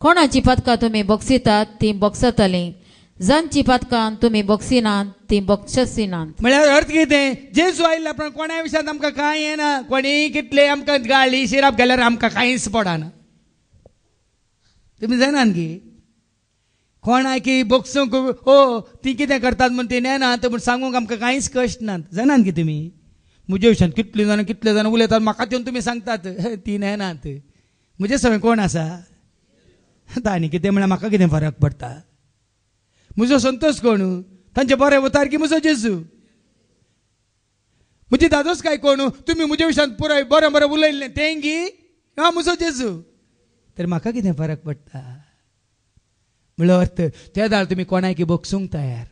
कोणाची पदकां तुमी बक्षितात ती बक्षतलीं, जांची पदकां तुमी बक्षिनात ती बक्षसिनात. म्हळ्यार अर्थ कितें, जेजू आयिल्ल्या पण कोणा विशयांत आमकां कांय येना. कोणी कितले आमकां गाळी शिराप गेल्यार आमकां कांयच पडना. तुमी जाणात की कोणा की बक्षूंक ओ ती कितें करतात म्हण ती नेनात म्हण सांगूंक आमकां कांयच कश्ट नात. जाणात की तुमी म्हजे विशयांत कितले जाण उलयतात, म्हाका येवन तुमी सांगतात ती नेनात. म्हजे सवय कोण आसा तांणी कितें म्हळ्यार म्हाका कितें फरक पडटा. म्हजो संतोष कोण, तांचे बरें वतार की म्हजो जेजू. म्हजी दादोस काय कोण, तुमी म्हजे विशयांत पुराय बरें बरें उलयल्लें तेंगी म्हजो जेजू. तर म्हाका कितें फरक पडटा. म्हणलो अर्थ त्या दाळ तुमी कोणायकी बक्षूंक तयार.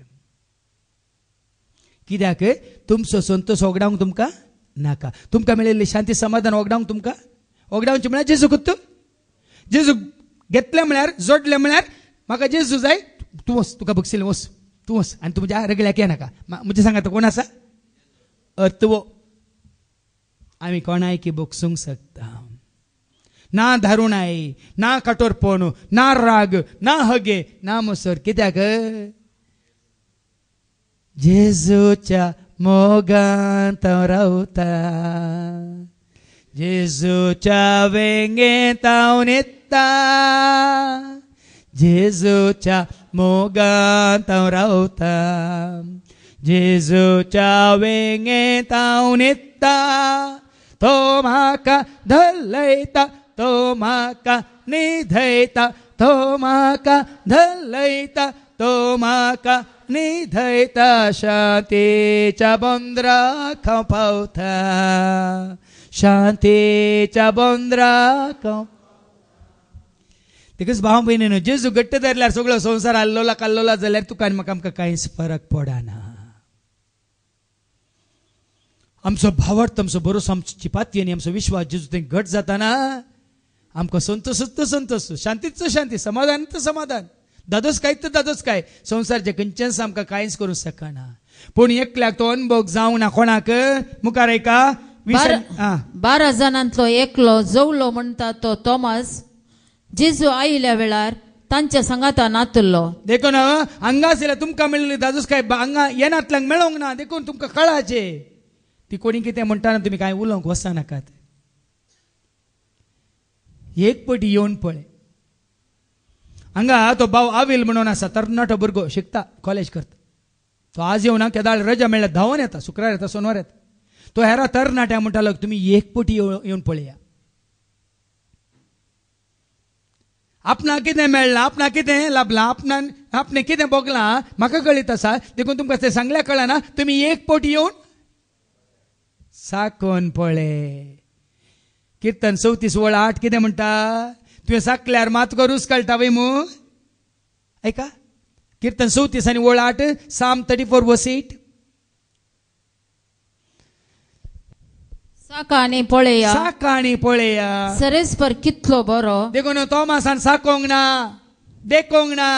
कित्याक तुमचो संतोष ओगडावंक तुमकां नाका. तुमकां मेळिल्ली शांती समाधान ओगडावंक तुमकां ओगडावचें म्हळ्यार जेजू कुत्तू. जेजू घेतलें म्हळ्यार जोडलें म्हळ्यार म्हाका जेजू जाय, तूं वच, तुका बक्षिल्लें वच, तूं वच आनी तूं म्हज्या रगड्याक येनाका. म्हणजे सांगात कोण आसा अर्थ वो. आमी कोणायकी बक्षूंक शकता. ना धारुणाय, ना कठोरपण, ना राग, ना हगे, ना मोसर. कित्याक जेजूच्या मोगांत हांव रावता, जेजूच्या वेंगेंत हांव न्हिदता, जेजूच्या मोगांत हांव रावता, जेजूच्या वेंगेंत हांव न्हिदता. तो म्हाका धलयता, तो म्हाका निधयता, तो म्हाका धलयता, तो म्हाका निधयता. शांतीच्या बंदराक हांव पावता, शांतीच्या बंदराक हांव. देखूच भाव भयणीनो, जेजू घट्ट धरल्यार सगळो संवसार आल्लोला काल्लोला जाल्यार तुका आनी म्हाका आमकां कांयच फरक पडना. आमचो भावार्थ, आमचो भरोसो, आमची पातयेनी आनी आमचो विश्वास जेजू थंय घट जाताना आमकां संतोषच संतोष, शांतीच शांती, समाधानच समाधान, दादोसकायच दादोसकाय. संवसारचे खंयचेंच आमकां कांयच करूंक शकना. पूण एकल्याक तो अनुभव जावंक ना. कोणाक मुखार ऐका. 12 जाणांतलो एकलो जवलो म्हणटा तो तोमास जेजू आयिल्ल्या वेळार तांच्या संगाता नातुल्लो. देखून हांगा आसल्यार तुमकां मेळिल्ली दादोसकाय हांगा येनातल्यांक मेळोंक ना. देखून तुमकां कळाचे ती कोणी कितें म्हणटाना तुमी कांय उलोवंक वचनाकात. एक पटी येवन पळय. हांगा तो भाव आविल म्हणून आसा, तरणाटो भुरगो शिकता, कॉलेज करता. तो आज येवना, केदाळ रजा मेळ्ळ्यार धांवन येता, शुक्रार येता, सोनवार येता. तो हेरा तरणाट्या म्हणटालो तुम्ही एक पोटी येवन पळया. आपणाक कितें मेळ्ळां, आपणाक कितें लाभलां, आपणें कितें भोगलां म्हाका कळीत आसा. देखून तुमकां तें सांगल्यार कळना. तुम्ही एक पोटी येवन साकोन पळय. कीर्तन 34:8 कितें म्हणटा, तुवें साकल्यार मात करूस कळटा वय मू. ऐका, कीर्तन 34:8, Psalm 34:8. साकानी पळया, साकाणी पळया. सरेस्पर कितलो बरो. देखून तोमासान साकोंक ना, देखोंक ना,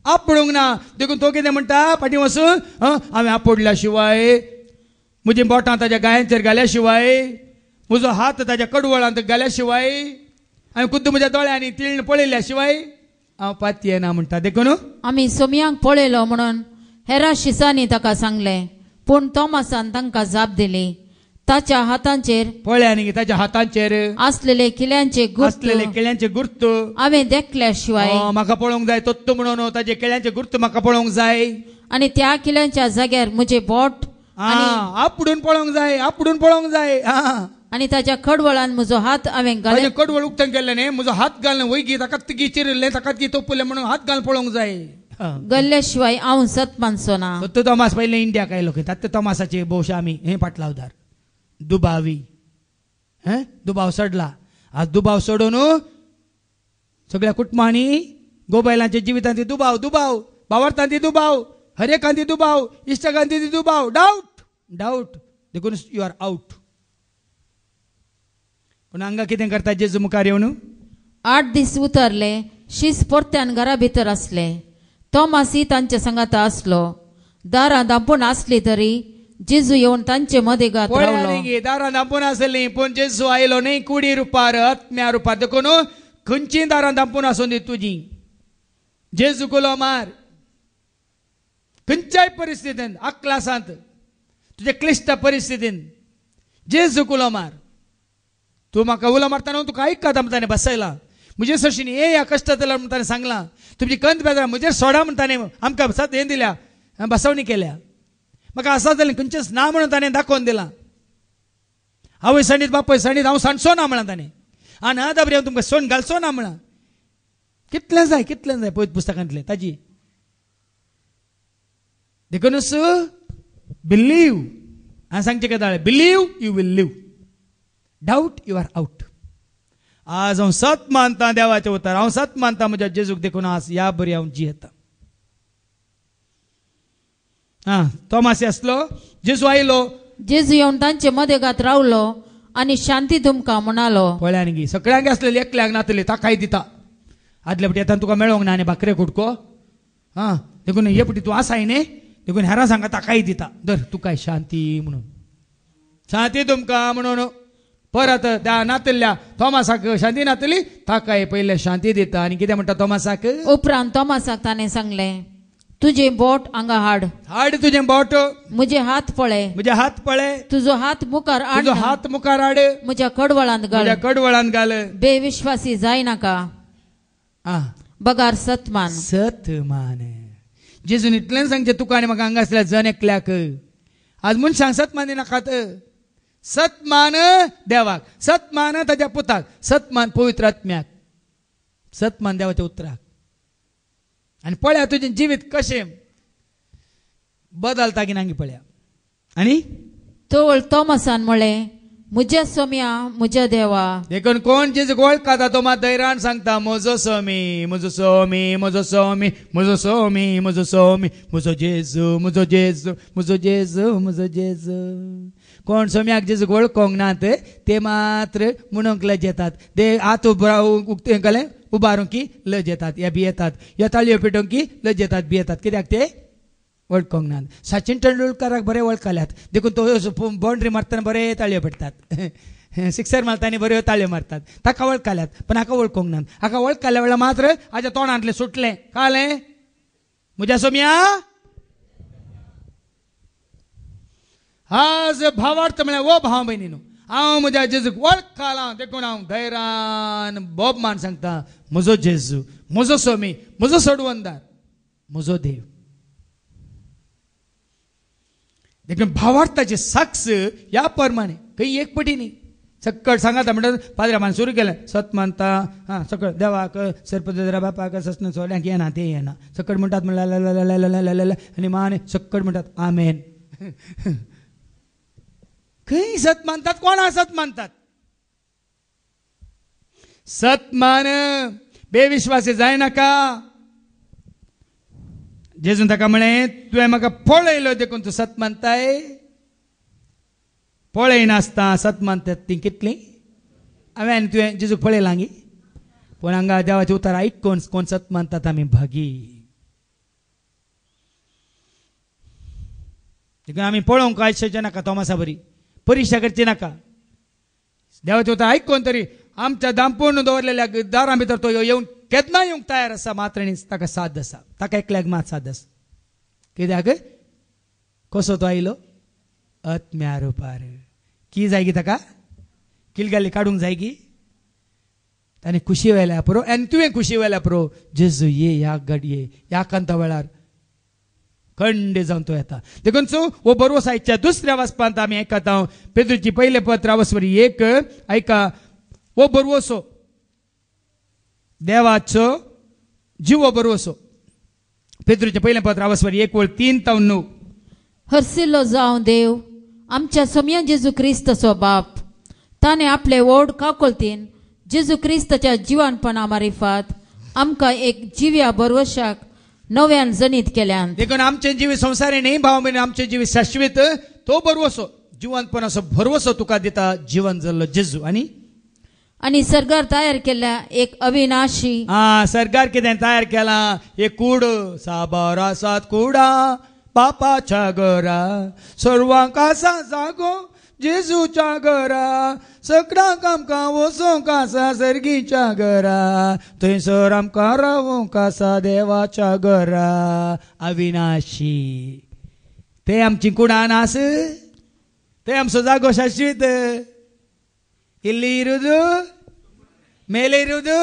आपडूंक ना. देखून तो कितें म्हणटा फाटीं वचून, हांवें आपडल्या शिवाय, म्हजी बोटां ताच्या गायांचेर घाल्या शिवाय, म्हजो हात ताच्या कडवळांत घाल्या शिवाय, हांवें खुद्द म्हज्या दोळ्यांनी तिळण पळयल्या शिवाय हांव पातये ना म्हणटा. देखून आमी सोमयांक पळयलो म्हणून हेरा शिसांनी ताका सांगलें, पूण तोमासान तांकां जाप दिली. ताच्या हातांचेर पळयांनी ताच्या हातांचेर असलेले किल्यांचे केळ्यांचे गुर्त हांवें देखल्या शिवाय म्हाका पळोवंक जाय. तत्तो म्हणून ताचे केळ्यांचे गुर्त म्हाका पळोवंक जाय. आणि त्या किल्यांच्या जाग्यार म्हजे बोट आपडून पळोवंक जाय, आपडून पळोवंक जाय. आणि ताच्या कडवळान म्हजो हात हांवें घाले. कडवळ उक्तन केल्ले न्ही, म्हजो हात घालून वयगी ताका तिगी चिरिल्ले, ताका ती तोपले म्हणून हात घालून पळोवंक जाय. गल्ल्या शिवाय हांव सत मानसो ना. तो तोमास पयले इंडियाक आयलो खंय, ताका तोमासाचे भोवशा आमी हे पाटलावदार दुबावी. दुबाव सडला. आज दुबाव सोडून सगळ्या कुटुंबांनी गोबायलांच्या जिवितांत दुबाव, दुबाव भावार्थांती दुबाव, हरेकांती दुबाव, इश्टकांती दुबाव, डाऊट. देखून यू आर आउट. पूण हांगा कितें करता जेजू मुखार येवन 8 दीस उतरले. शीस परत्यान घरा भितर असले. तोमासी तांच्या सांगाता असलो. दारां धांपून आसली तरी जेजू येवन तांचे मदें घात रावलो. दारां धांपून आसली पूण जेजू आयलो न्ही कुडी रुपार, आत्म्या रुपार. देखून खंयचीं दारां धांपून आसूं दी तुजी, जेजू कुलो मार. खंयच्याय परिस्थितींत, अक्लासांत, तुजे क्लिश्ट परिस्थितींत जेजू कुलो मार. तूं म्हाका उलो मारतना हांव तुका आयकता म्हणटाने बसयला. म्हजे सशीनी ह्या कश्टातल्या म्हणटाने सांगलां. तुमची कंत बेजार म्हजेर सोडा म्हणटाने आमकां सत हें दिल्या, बसवणी केल्या. म्हाका आसा जाल्यार खंयचेंच ना म्हणून ताणें दाखोवन दिलां. हांव सणीत बापय सणीत हांव सांडचो ना म्हणा ताणें. ना दाबरी हांव तुमकां सोण घालचो ना म्हणा. कितलें जाय पळयत पुस्तकांतलें ताजी. देखूनच बिलीव. हांवें सांगचें काय, believe you will live, doubt you are out. आज हांव सत मानता देवाचे उतर, हांव सत मानता म्हज्या जेजूक. देखून आज ह्या बरी हांव जियेता. तोमासी असलो. जेजू आयलो. जेजू येवन तांचे मदें घात रावलो आनी शांती तुमकां म्हणालो. पळयांनी सगळ्यांक आसलेली एकल्याक नातली ताकाय दिता. आदल्या फावटी येताना तुका मेळोंक ना आनी भाकरे कुडको. देखून हे फावटी तूं आसाय न्ही. देखून हेरां सांगा ताकाय दिता. धर तुकाय शांती म्हणून, शांती तुमकां म्हणून. परत त्या नातल्ल्या तोमासाक शांती नातली, ताकाय पयले शांती दिता. आनी कितें म्हणटा तोमासाक, उपरांत तोमासाक ताणें सांगलें, तुझे बोट हांगा हाड. तुजें बोट. म्हजे हात पळय. म्हजे हात पळय. तुजो हात मुखार हाड. तुजो हात मुखार हाड. म्हज्या कडवळांत घाल. म्हज्या कडवळांत घाल. बेविश्वासी जाय नाका. बगार सतमान. सतमान. जेजून इतलें सांगचें तुका आनी म्हाका हांगा आसल्या जण एकल्याक. आज मनशांक सतमान दिनाकात. सतमान देवाक, सतमान ताच्या पुताक, सतमान पवित्र आत्म्याक, सतमान देवाच्या उतराक. आनी पळया तुजें जिवीत कशें बदलता की नांगी पळया. आनी तोळ तोमासान म्हळें, म्हज्या सोम्या, म्हज्या देवा. देखून कोण जेजू वळखता तो मात धैर्यान सांगता, म्हजो सोमी, म्हजो सोमी, म्हजो सोमी, म्हजो सोमी, म्हजो सोमी, म्हजो जेजू, म्हजो जेजू, म्हजो जेजू, म्हजो जेजू. कोण सोम्याक जेजू वळखोंक नात ते मात्र म्हणूंक लज येतात. ते हात उबारूंक की लज येतात, ह्या भियेतात. ह्या ताळयो पेटोवंक की लज येतात, भियेतात. कित्याक ते वळखोंक नात. सचिन तेंडुलकराक बरे वळखल्यात. देखून तो बाउंड्री मारतना बरे ताळयो पेटतात, सिक्सर मारतना बऱ्यो ताळयो मारतात. ताका वळखल्यात, पण हाका वळखोंक नात. हाका वळखल्या वेळा मात्र हाच्या तोंडांतलें सुटलें. कळ्ळें? म्हज्या सोम्या, आज भावार्थ म्हळ्यार वो भाव भयणीनो, हांव म्हज्या जेजूक वळखलां. देखून हांव धैर्यान बोबमान सांगता, म्हजो जेजू, म्हजो सोमी, म्हजो सोडवंदार, म्हजो देव. देखील भावार्थाचे साक्ष या प्रमाणे काही एक पटी नाही. सक्कळ सांगा म्हणतात पाद्र्यामान सुरू केलं सत म्हणता हां सकळ देवाक सरपंच बापाक ससन सोड्यांक येना ते येना सक्कळ म्हणतात म्हणला आणि माने सक्कळ म्हणतात आमेन. खंय सत मानतात कोणा सत मानतात. सत मान बेविश्वासी जाय नाका. जेजून ताका म्हणे तुवें म्हाका पळयलो देखून तूं सत मानताय. पळय नासता सत मानतात ती कितली हांवें तुवें जेजूक पळयलां गी पूण हांगा देवाचें उतर आयकून कोण सत मानतात आमी भागी. देखून आमी पळोवंक आयशेचें नाका तोमासा बरी परिक्षा करची नाका. देवाचें उतर आयकून तरी आमच्या दांपून दवरलेल्या दारां भितर तो येवन केन्ना येवंक तयार आसा मात्र ताका साथ आसा. ताका एकल्याक मात साथ आसा. कित्याक कसो तो आयलो आत्म्या रुपार. की जाय गी ताका किलगाली काडूंक जाय गी. ताणें खुशी व्हेल्या पुरो आनी तुवें खुशी व्हेल्या पुरो. जेजू ये ह्या घडये ह्या कांता वेळार खंड जावन तो येता. देखून वो बरोवस आयच्या दुसऱ्या वाचपांत आमी आयकता पेद्रूची पयलें पत्र अवस्वरी 1 आयका. वो बरोवसो देवाचो जिवो बरोवसो. पेद्रूचे पयलें पत्र अवस्वरी 1:3-9. हरसिल्लो जावं देव आमच्या समया जेजू क्रिस्तचो बाप ताणें आपले व्हड काकुळतीन जेजू क्रिस्ताच्या जिवानपणा मारिफात आमकां एक जिव्या बरवशाक नव्यान जनीत केल्यान. देखून आमचे जिवी संवसारी न्ही भाव भयणी आमचे जिवी शाश्वत तो बरवसो जिवनपणाचो भरवसो तुका दिता जीवन जाल्लो जेजू. आनी सरकार तयार केल्या एक अविनाशी सरकार कितें तयार केला एक कूड साबार सात कुडा बापाच्या घरा सर्वांक आसा जागो जेजूच्या घरा सगळ्यांक आमकां वचोंक आसा सर्गीच्या घरा थंयसर आमकां रावोंक आसा देवाच्या घरा अविनाशी. ते आमची कुडान आस ते आमचो जागो शाश्वत. इल्ली इरुदू मेले इरुदू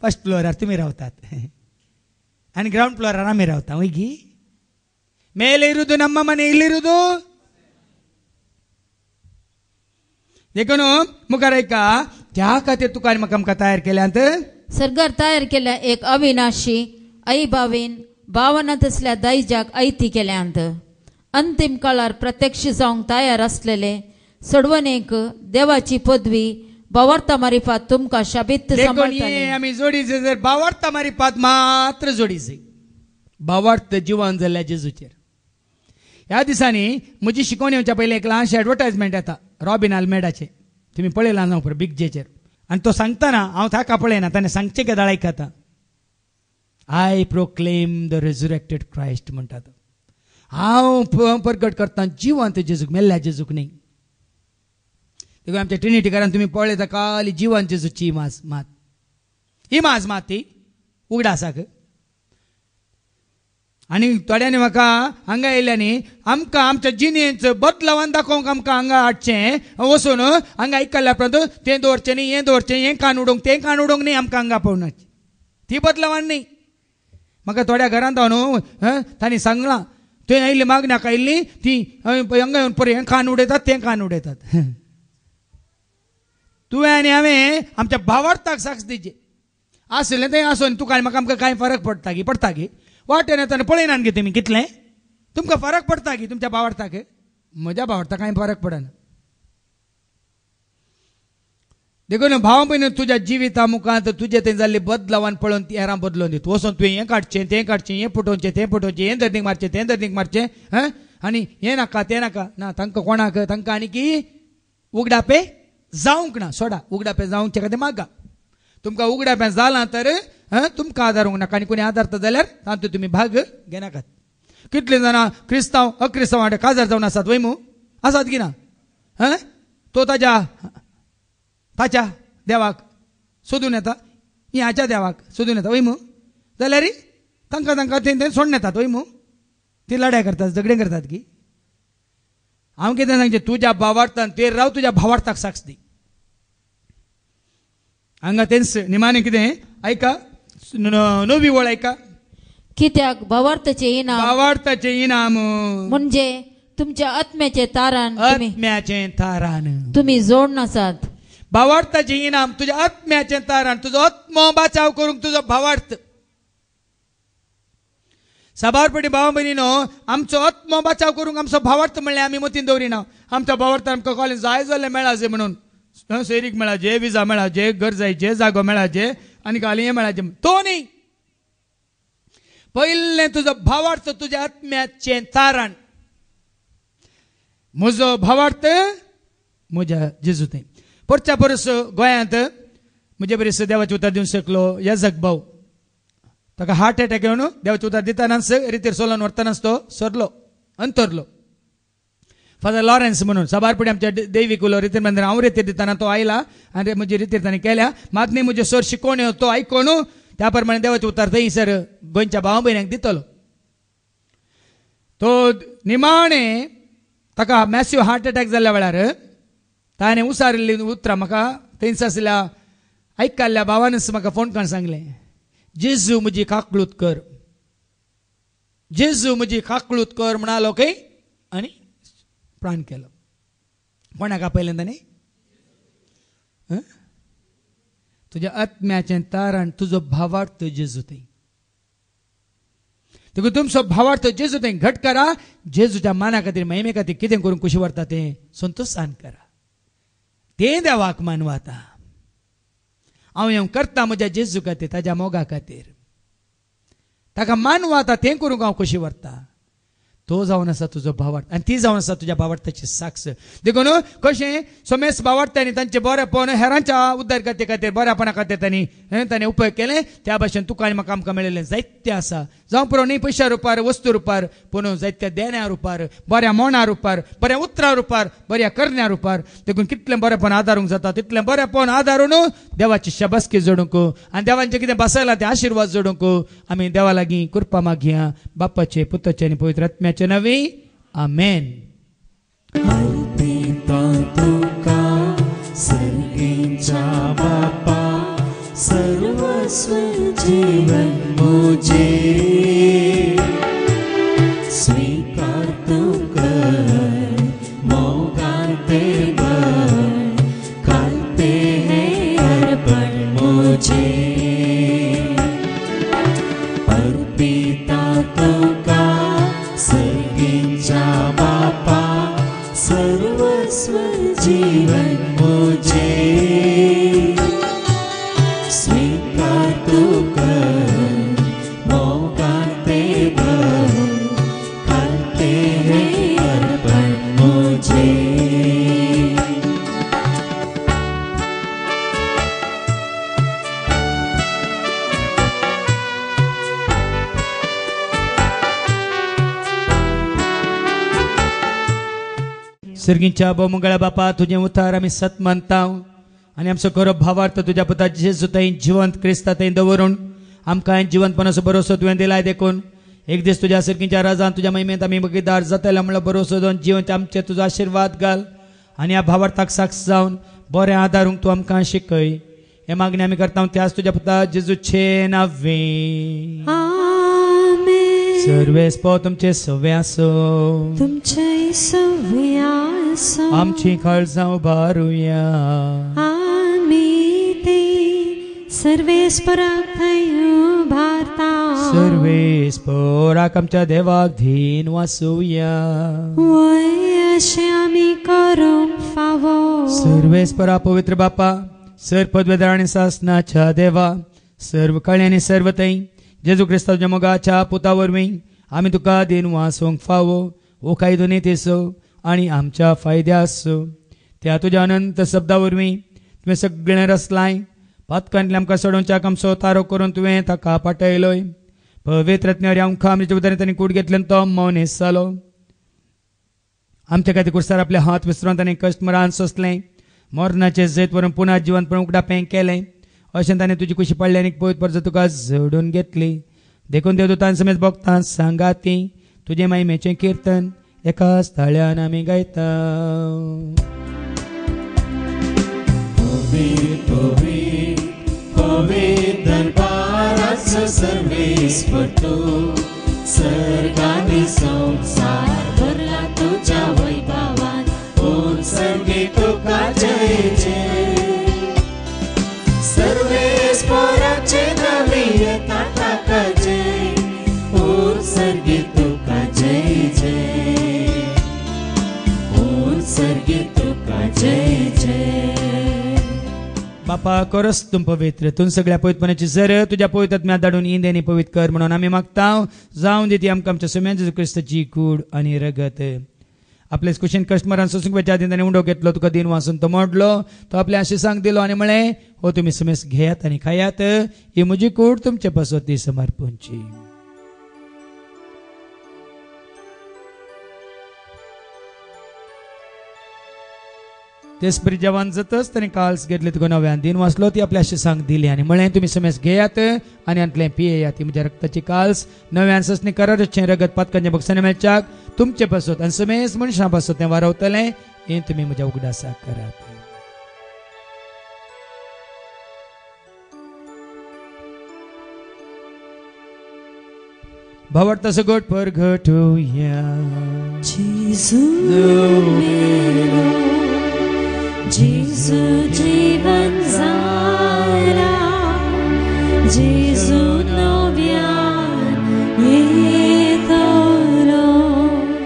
फर्स्ट फ्लोरार तुमी रावतात आनी ग्राउंड फ्लोरार आमी रावता वयगी. ಮೇಲೆ ಇರುವುದು ನಮ್ಮ ಮನೆ ಇಲ್ಲಿರುವುದು. देखून मुखार ऐका त्या खातीर तुका म्हाका आमकां तयार केल्यात. सरकार तयार केल्या एक अविनाशी आई बावेन भावनांत असल्या दैजाक ऐती केल्यांत. अंतिम काळार प्रत्यक्ष जावंक तयार असलेले सोडवणेक देवाची पदवी भावार्था मारिफात तुमकां शाबित सांबाळटले. आमी जोडीचे जर भावार्था मारिफात मात्र जोडीचे भावार्थ जिवन जाल्ल्या जेजूचेर. ह्या दिसांनी म्हजी शिकवण येवच्या पयलीं एक ल्हानशें एडवर्टायजमेंट येता रॉबिन आल्मेडाचें. तुमी पळयलां ना पळय बिग जेचेर. आनी तो सांगतना हांव ताका पळयना ताणें सांगचें केदाळ आयकता. आय प्रोक्लेम द रेझुरेक्टेड क्रायस्ट म्हणटा तो. हांव प्रगट करता जिवंत जेजूक मेल्ल्या जेजूक न्ही. देखून आमच्या ट्रिनिटीकारान तुमी पळयता खाली जिवंत जेजूची इमाज मात इमाज मात ती उगडा आसा. आनी थोड्यांनी म्हाका हांगा येयल्यांनी आमकां आमच्या जिणेंत बदलावन दाखोवंक आमकां हांगा हाडचें वचून हांगा आयकल्ल्या उपरांत तें दवरचें न्ही हें दवरचें हें कान उडोवंक तें कान उडोवंक न्ही आमकां हांगा पळोवनाची ती बदलावन न्ही. म्हाका थोड्या घरांत हांव न्हू तांणी सांगलां थंय आयिल्ली मागण्याक आयिल्ली ती हांगा येवन पळय हें कान उडयतात तें कान उडयतात. तुवें आनी हांवें आमच्या भावार्थाक साक्ष दिवचे आसलें तें आसून तुका आनी म्हाका आमकां कांय फरक पडटा गी वाटेन येताना पळयनात गे तुमी कितलें तुमकां फरक पडटा गी तुमच्या भावार्थाक. म्हज्या भावार्थाक कांय फरक पडना. देखून भाव भयण तुज्या जिविता मुखांत तुजें थंय जाल्ली बदलावन पळोवन ती हेरां बदलोवन दित वचोन तुवें हें काडचें तें काडचें हें फुटोवचें तें फुटोवचें हें धर्नीक मारचें तें धर्नीक मारचें आनी हें नाका तें नाका ना तांकां कोणाक तांकां आनी की उगडापे जावंक ना. सोडा उगडापे जावंकचे खातीर मागा. तुमकां उगडापे जालां तर तुमकां आदारूंक नाका आनी कोणी आदारता जाल्यार तातूंत तुमी भाग घेनाकात. कितलीं जाणां क्रिस्तांव अक्रिस्तांव वांटे काजार जावन आसात वय मू आसात की ना. तो ताच्या देवाक सोदून येता ह्याच्या देवाक सोदून येता वय मू जाल्यार तांकां थंय सोडून येतात वय मू. ती लढाय करतात झगडे करतात की. हांव कितें सांगचें तुज्या भावार्थान ते राव तुज्या भावार्थाक साक्ष दी. हांगा तेंच निमाणें कितें ऐका 9वी वळ ऐका. कित्याक भावार्थाचें इनाम भावार्थाचें इनाम म्हणजे तुमच्या आत्म्याचे तारण आत्म्याचे तारण तुम्ही जोडून आसात. भावार्थाचे इनाम तुझ्या आत्म्याचे तारण, तुझो आत्मो बाचाव करूंक तुझो भावार्थ. साबारपटी भावा भयणीनो, आमचो आत्मो बाचाव करूंक आमचो भावार्थ म्हणले आमी मतीन दवरिना. आमच्या भावार्थ आमकां कॉलेज जाय जाल्यार मेळा जे म्हणून, सोयरीक मेळा जे, विजा मेळा जे, घर जाय जे, जागो मेळा जे, आनी घाली हे मेळा जे, तो न्ही. पयले तुजो भावार्थ तुझ्या आत्म्याचे तारण. म्हजो भावार्थ म्हज्या जेजू थंय. परच्या परस गोंयांत म्हजे बरेच देवाचे उतर दिवंक शकलो यजक भाऊ. ताका हार्ट अटॅक येवन देवाचे उतर दितानाच रितीर सोलोन व्हरतानाच तो सरलो, अंतरलो. फादर लॉरेन्स म्हणून साबारपडी आमच्या दैवीक उलो रितीर मंदिर हांव रितीर दिताना तो आयला आनी म्हजी रितीर ताणें केल्या. मागणी म्हजे सर शिकोवण्यो तो आयकोन त्या प्रमाणे देवाचे उतर थंयसर गोंयच्या भावा भयण्यांक दितलो. तो निमाणे ताका मॅसिव हार्ट अटॅक जाल्ल्या वेळार ताणें उसारिल्ली उतरां म्हाका थंयच आसल्या आयकल्ल्या भावानच म्हाका फोन करून सांगलें, जेजू म्हजी काकळूत कर, जेजू म्हजी काकळूत कर म्हणालो खंय आनी प्राण केलो. कोणाक आपयलें ताणें? तुज्या आत्म्याचें तारण तुजो भावार्थ जेजू थंय. देखून तुमचो भावार्थ जेजू थंय घट करा. जेजूच्या माना खातीर महिमे खातीर कितें करून खुशी व्हरता तें संतोशान करा. तें देवाक मानवाता. हांव हें करता म्हज्या जेजू खातीर, ताज्या मोगा खातीर, ताका मानवाता तें करूंक हांव खुशी व्हरता. तो जावन आसा तुजो भावार्थ आनी ती जावन आसा तुज्या भावार्थाची साक्ष. देखून कशें सोमेस भावार्थांनी तांचे बरेपण हेरांच्या उद्दारकते खातीर बऱ्यापणा खातीर तांणी उपयोग केले, त्या भाशेन तुका आनी म्हाका आमकां मेळिल्लें जायतें आसा. जावं पुरो न्ही पयशा रुपार, वस्तू रुपार, पूण जायत्या देण्या रुपार, बऱ्या मोना रुपार, बऱ्या उतरा रुपार, बऱ्या करण्या रुपार. देखून कितलें बरेपण आदारूंक जाता तितलें बरेपण आदारून देवाची शाबासकी जोडूंक आनी देवाचें कितें बसयलां तें आशिर्वाद जोडूंक आमी देवा लागीं कृपा मागया. बापाचे, पुताचे आनी पवित्र आत्म्याचे नवी आमेन. अर्पिता तुका सर्गीच्या बापा, सर्वस्व जीवन मुझे स्वीकार तू कर. मोगाते बर करते हैं अर्पण मुझे. अर्पिता तुका सर्गीच्या बापा, सर्वस्व जीवन मुझे स्वीकार तू कर. मोगाते बर करते हैं अर्पण मुझे. सर्गीच्या बहुमंगळा बापा, तुझे उतार आमी सत मानता आनी आमचो खरो भावार्थ तुज्या पुता जेजू थंय जिवंत क्रिस्ता थंय दवरून आमकां जिवंतपणाचो भरोसो तुवें दिलाय. देखून एक दीस तुज्या सर्गीच्या राजान तुज्या महिमेंत आमी बगीदार जातले म्हणलो भरोसो दोन जिवंत आमचे तुजो आशिर्वाद घाल आनी ह्या भावार्थाक साक्ष जावन बरें आदारूंक तूं आमकां शिकय. हे मागणी आमी करता त्याच तुज्या पुता जेजूचे नांवे. सर्वेस्पो तुमचे सवे आसो, तुमचे सवे आसो. आमची काळजां उबारुया. आमी ते सर्वेस्पराक थंय उबारता. सर्वेस्पराक आमच्या देवाक धीन वासुया. वय अशें आमी करूंक फावो. सर्वेस्परा पवित्र बापा, सर्व पदवेदार आनी सासनाच्या देवा, सर्व काळी आनी सर्व थंय जेजू क्रिस्ताच्या मोगाच्या पुता वरवीं आमी तुका दिन वासोवंक फावो. ओ काही दोनी तेसो आनी आमच्या फायद्यास त्या तुज्या अनंत शब्दा वरवीं तुवें सगळें रचलाय. पातकांतले आमकां सोडोवच्याक आमचो तारो करून तुवें ताका पाटयलोय. पवित्र आत्म्यार आमकां आमच्या उदारी तांणी कूड घेतल्यान तो मौनीस जालो. आमच्या खातीर कुर्सार आपले हात विसरून तांणी कश्ट मरान सोंसलें. मरणाचे जैत व्हरून पुना जिवंतपण उगडापें केलें. अशें ताणें तुजी कुशी पडली आनी पवित्र परजो तुका जोडून घेतली. देखून देवदूतां समेत भक्तां सांगाती तुजे महिमेचें कीर्तन एकाच थाळ्यान आमी गायता. दरबाराचो सर्वेस्पर तूं, सर्ग आनी संवसार भरला तुज्या कोरस तुम पवित्र तूं सगळ्या पवित्रपणाची जर तुझ्या पवित्रात्म्यात धाडून इंदेनी पवित्र कर म्हणून आमी मागता जावं दिती आमकां आमच्या सुम्या जेजू क्रिस्ताची कूड आनी रगत. आपले कुशीन कस्टमरान सोसूंक आदी ताणें उंडो घेतलो तुका दिन वाचून तो मोडलो तो आपल्या आशिसांक दिलो आनी म्हळें हो तुमी सुमेस घेयात आनी खायात ही म्हजी कूड तुमचे पासत ती समर्पणची. तेच परी जेवण जातच ताणें काल्स घेतले तुका नव्यान दिन वाचलो ती आपल्या आशिसांक दिली आनी म्हळें तुमी सुमेस घेयात आनी आंतलें पियेयात ती म्हज्या रक्ताची काल्स नव्यान ससणी करारचें रगत पातकांच्या बक्षांनी मेळच्याक तुमचे पासत आनी सुमेस मनशां पासत तें वारवतलें हें तुमी म्हज्या उगडासाक करात. भावार्थ सगोट परगटुया. जेजू जेजू जीवन जारा जेजू नव्यान येतलो.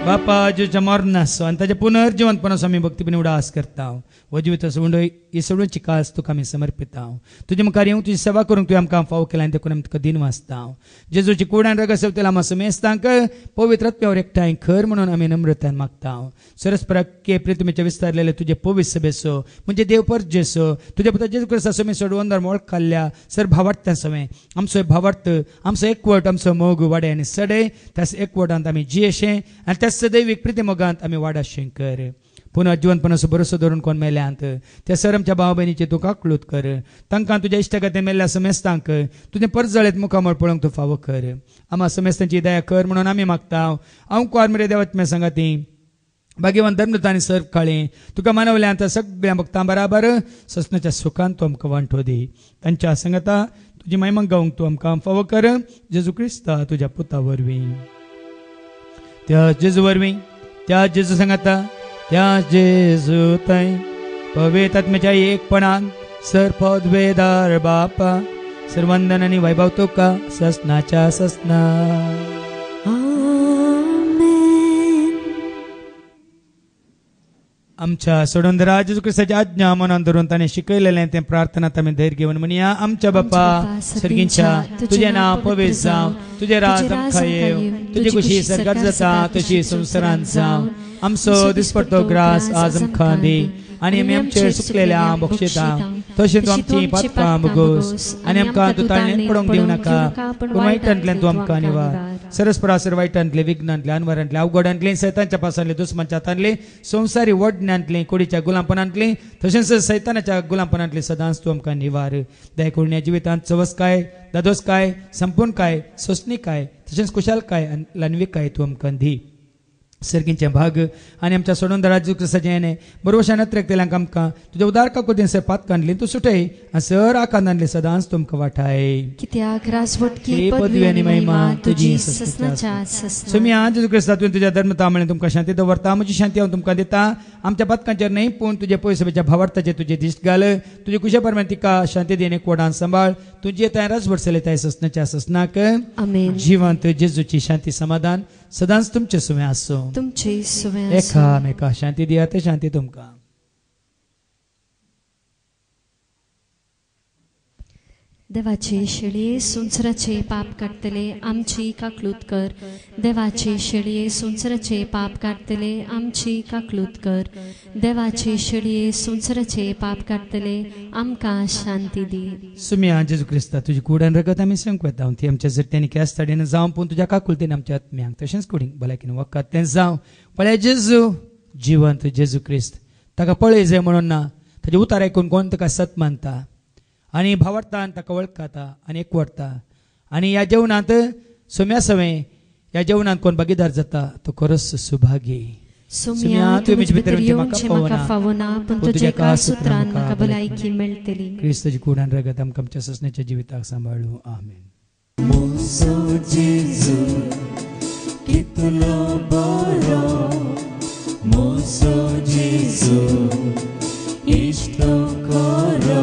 बापा जेजूच्या मरणाचो आनी ताच्या पुनर्जिवंतपणाचो आमी भक्तीपणी उडास करता. हो जिविताचो उंडो ही सोडूंची कास तुका आमी समर्पिता. तुजे मुखार येवंक तुजी सेवा करूंक तुवें आमकां फाव केला आनी देखून आमी तुका दिन वाचता. जेजूची कुडान रगत सेवतेला आमी समेस्तांक पवित्र आत्म्यावर एकठांय कर म्हणून आमी नम्रतान मागता. सरस्पराके प्रितमेच्या विस्तारलेले तुजे पवित्र सभेचो म्हणजे देवपर जेसो तुजे पुत्र जेजू क्रिस्ता समे सोडून मोळ खाल्ल्या सर भावार्थ समे आमचो भावार्थ आमचो एकवट आमचो मोग वाडे आनी सडे त्यास एकवटांत आमी जियेशें आनी त्या सदैवीक प्रिती मोगांत आमी वाडाशें कर. पुन्हा जिवंतपणाचो भरोसो धरून कोण मेल्यांत त्या सर आमच्या भाव भयणीचे तूं काकलूत कर. तांकां तुज्या इश्टगते मेल्ल्या समेस्तांक तुजें परजळेत मुखामळ पळोवंक तूं फावो कर. आम्हा समेस्तांची दया कर म्हणून आमी मागता. हांव कुवार मेरे देवात्म्या सांगाती भाग्यवान धर्मतांनी सर काळी तुका मानवल्यांत सगळ्या भक्तां बराबर ससनाच्या सुखांत तूं आमकां वांटो दी. तांच्या संगता तुजी महिमा गावंक तूं आमकां फावो कर. जेजू क्रिस्ता तुज्या पुता वरवीं त्या जेजू वरवीं त्या जेजू सांगाता त्या जेजू थंय पवित्र आत्म्याच्या एकपणान सर पदवेदार बापा सर्वंदन आनी वैभव तुका ससनाच्या ससना. आमच्या सोडूंदरा जेजू क्रिस्ताची आज्ञा मनान धरून ताणें शिकयलेलें तें प्रार्थनात आमी धैर्य घेवन म्हणया. आमच्या बापा सर्गींच्या तुजें नांव पवित्र जावं तुजें राज आमकां येव तुजी खुशी सरकार जाता तशी संवसारांत जावं. आमचो दिसपडटो ग्रास आज आमकां दी आनी आमी आमचेर सुकलेल्या बक्षिता तशें तूं आमची पातकां मुगोस आनी आमकां तुताळ्यांत पडोवंक दिवं नाका पूण वायटांतल्यान तूं आमकां निवार. सरस्परासर वायटांतले विघ्नांतले अनवरांतले अवघडांतले सैतांच्या पासांतले दुस्मांच्या हातांतले संवसारी वडण्यांतले कोडीच्या गुलामपणांतले तशेंच सैतानाच्या गुलामपणांतले सदांच तूं आमकां निवार. दया करून ह्या जिवितांत चवसकाय दादोसकाय संपूर्णकाय सोंसणीकाय तशेंच कुशालकाय आनी लानवीकाय तूं आमकां दी. सर्गींचे भाग आनी आमच्या सोडून जेजू क्रिस्ताचें येणे बरोवशा नत्रेक आमकां तुज्या उदार काकुदीन सर पात कांडली तूं सुटय आनी सर आकांदांतली सदांच तुमकां वाठाय. कित्याक राजवटकी पदवी आनी महिमा तुजी ससनाच्या ससना. सुम्या जेजू क्रिस्ता तुवें तुज्या धर्मता म्हळें तुमकां शांती दवरता. म्हजी शांती हांव तुमकां दिता. आमच्या पातकांचेर न्हय पूण तुजे पयस सभेच्या भावार्थाचेर तुजे दिश्ट घाल. तुजे कुशे परमेन तिका शांती दी एक वडान सांबाळ. तुजी येताय राजवट चलयताय ससनाच्या ससनाक. आमेन. जिवंत जेजूची शांती समाधान सदांच तुमचे सुवें आसूं. तुमचे सुवें एकामेका शांती दिया ते शांती तुमकां. देवाचे शेळये सुंसराचे पाप काडतले आमची काकलूत कर. देवाचे शेळये सुंसराचे पाप काडतले आमची काकलूत कर. देवाचे शेळये सुंसराचे पाप काडतले आमकां शांती दी. सुम्या जेजू क्रिस्ता तुजी कुडान रगत आमी संक वेता ती आमच्या जट्ट्यांनी केस ताडीन जावं पूण तुज्या काकुलतेन आमच्या आत्म्यांक तशेंच कुडींक भलायकीन वखद तें जावं. पळय जेजू जिवंत जेजू क्रिस्त ताका पळय जाय म्हणून ना ताजे उतार आयकून कोण ताका सत मानता आनी भावार्थान ताका वळखता आनी एकवटता. आनी ह्या जेवणांत सुम्या सवें ह्या जेवणांत कोण भागीदार जाता तो खरोच सुभागी. सुम्या तूं म्हजे भितर येवंक म्हाका फावना पूण तुजे काळ सुत्रान म्हाका भलायकी मेळटली. क्रिस्ताची कुडान रगत आमकां आमच्या ससण्याच्या जिविताक सांबाळूं. आमेन. मोसो जेजू कितलो बरो मोसो जेजू इश्टो करो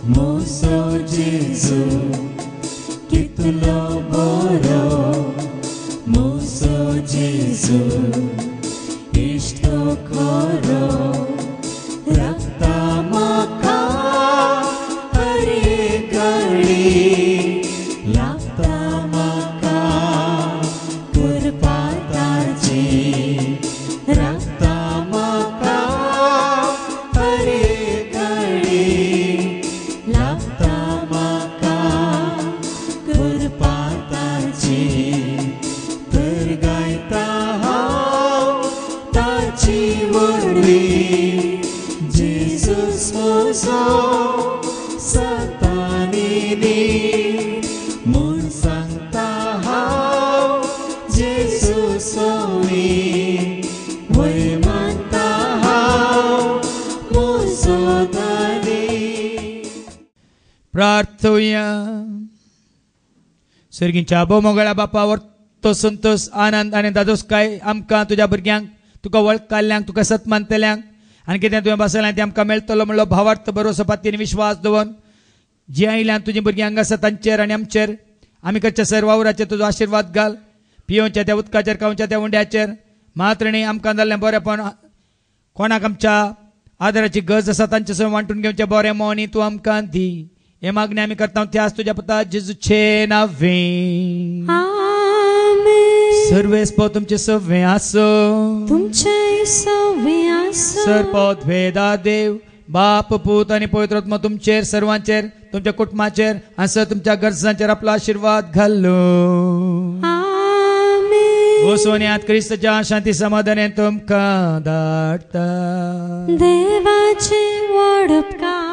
मोसो जेजू कितलो बरो मोसो जेजू इश्टो करो रक्ता म्हाका सो सतानिनी म्हूण सांगता हांव जेजू सोवी वय मानता हांव म्हजो दानी. प्रार्थुया. सर्गींच्या मोगळ्या बापा वर्तो संतोष आनंद आनी दादोसकाय आमकां तुज्या भुरग्यांक तुका वळखल्यांक तुका सत मानतल्यांक आनी कितें तुवें बसयलां तें आमकां मेळटलो म्हणलो भावार्थ भरोसो पातयेन विश्वास दवरून जी आयल्यान तुजी भुरग्यांक आसा तांचेर आनी आमचेर आमी करच्या सर्व वावराचेर तुजो आशिर्वाद घाल. पियोवच्या त्या उदकाचेर खावच्या त्या उंड्याचेर मात्रेणी आमकां जाल्लें बरेंपण कोणाक आमच्या आदराची गरज आसा तांचे सयत वांटून घेवचें बरें मोनी तूं आमकां दी. हे मागणी आमी करता त्याच तुज्या पुता जेजूचे नांवें. सर्वेस्पो तुमचे सव्वे आसो तुमचे सव्वे आसो सर्पोत वेदा देव बाप पूत आनी पवित्र आत्मा तुमचेर सर्वांचेर तुमच्या कुटुंबाचेर आसा तुमच्या गरजांचेर आपलो आशिर्वाद घालो. ओ सोन्यांत क्रिस्ताच्या शांती समाधानान तुमकां धाडटा. देवाचे व्हड उपकार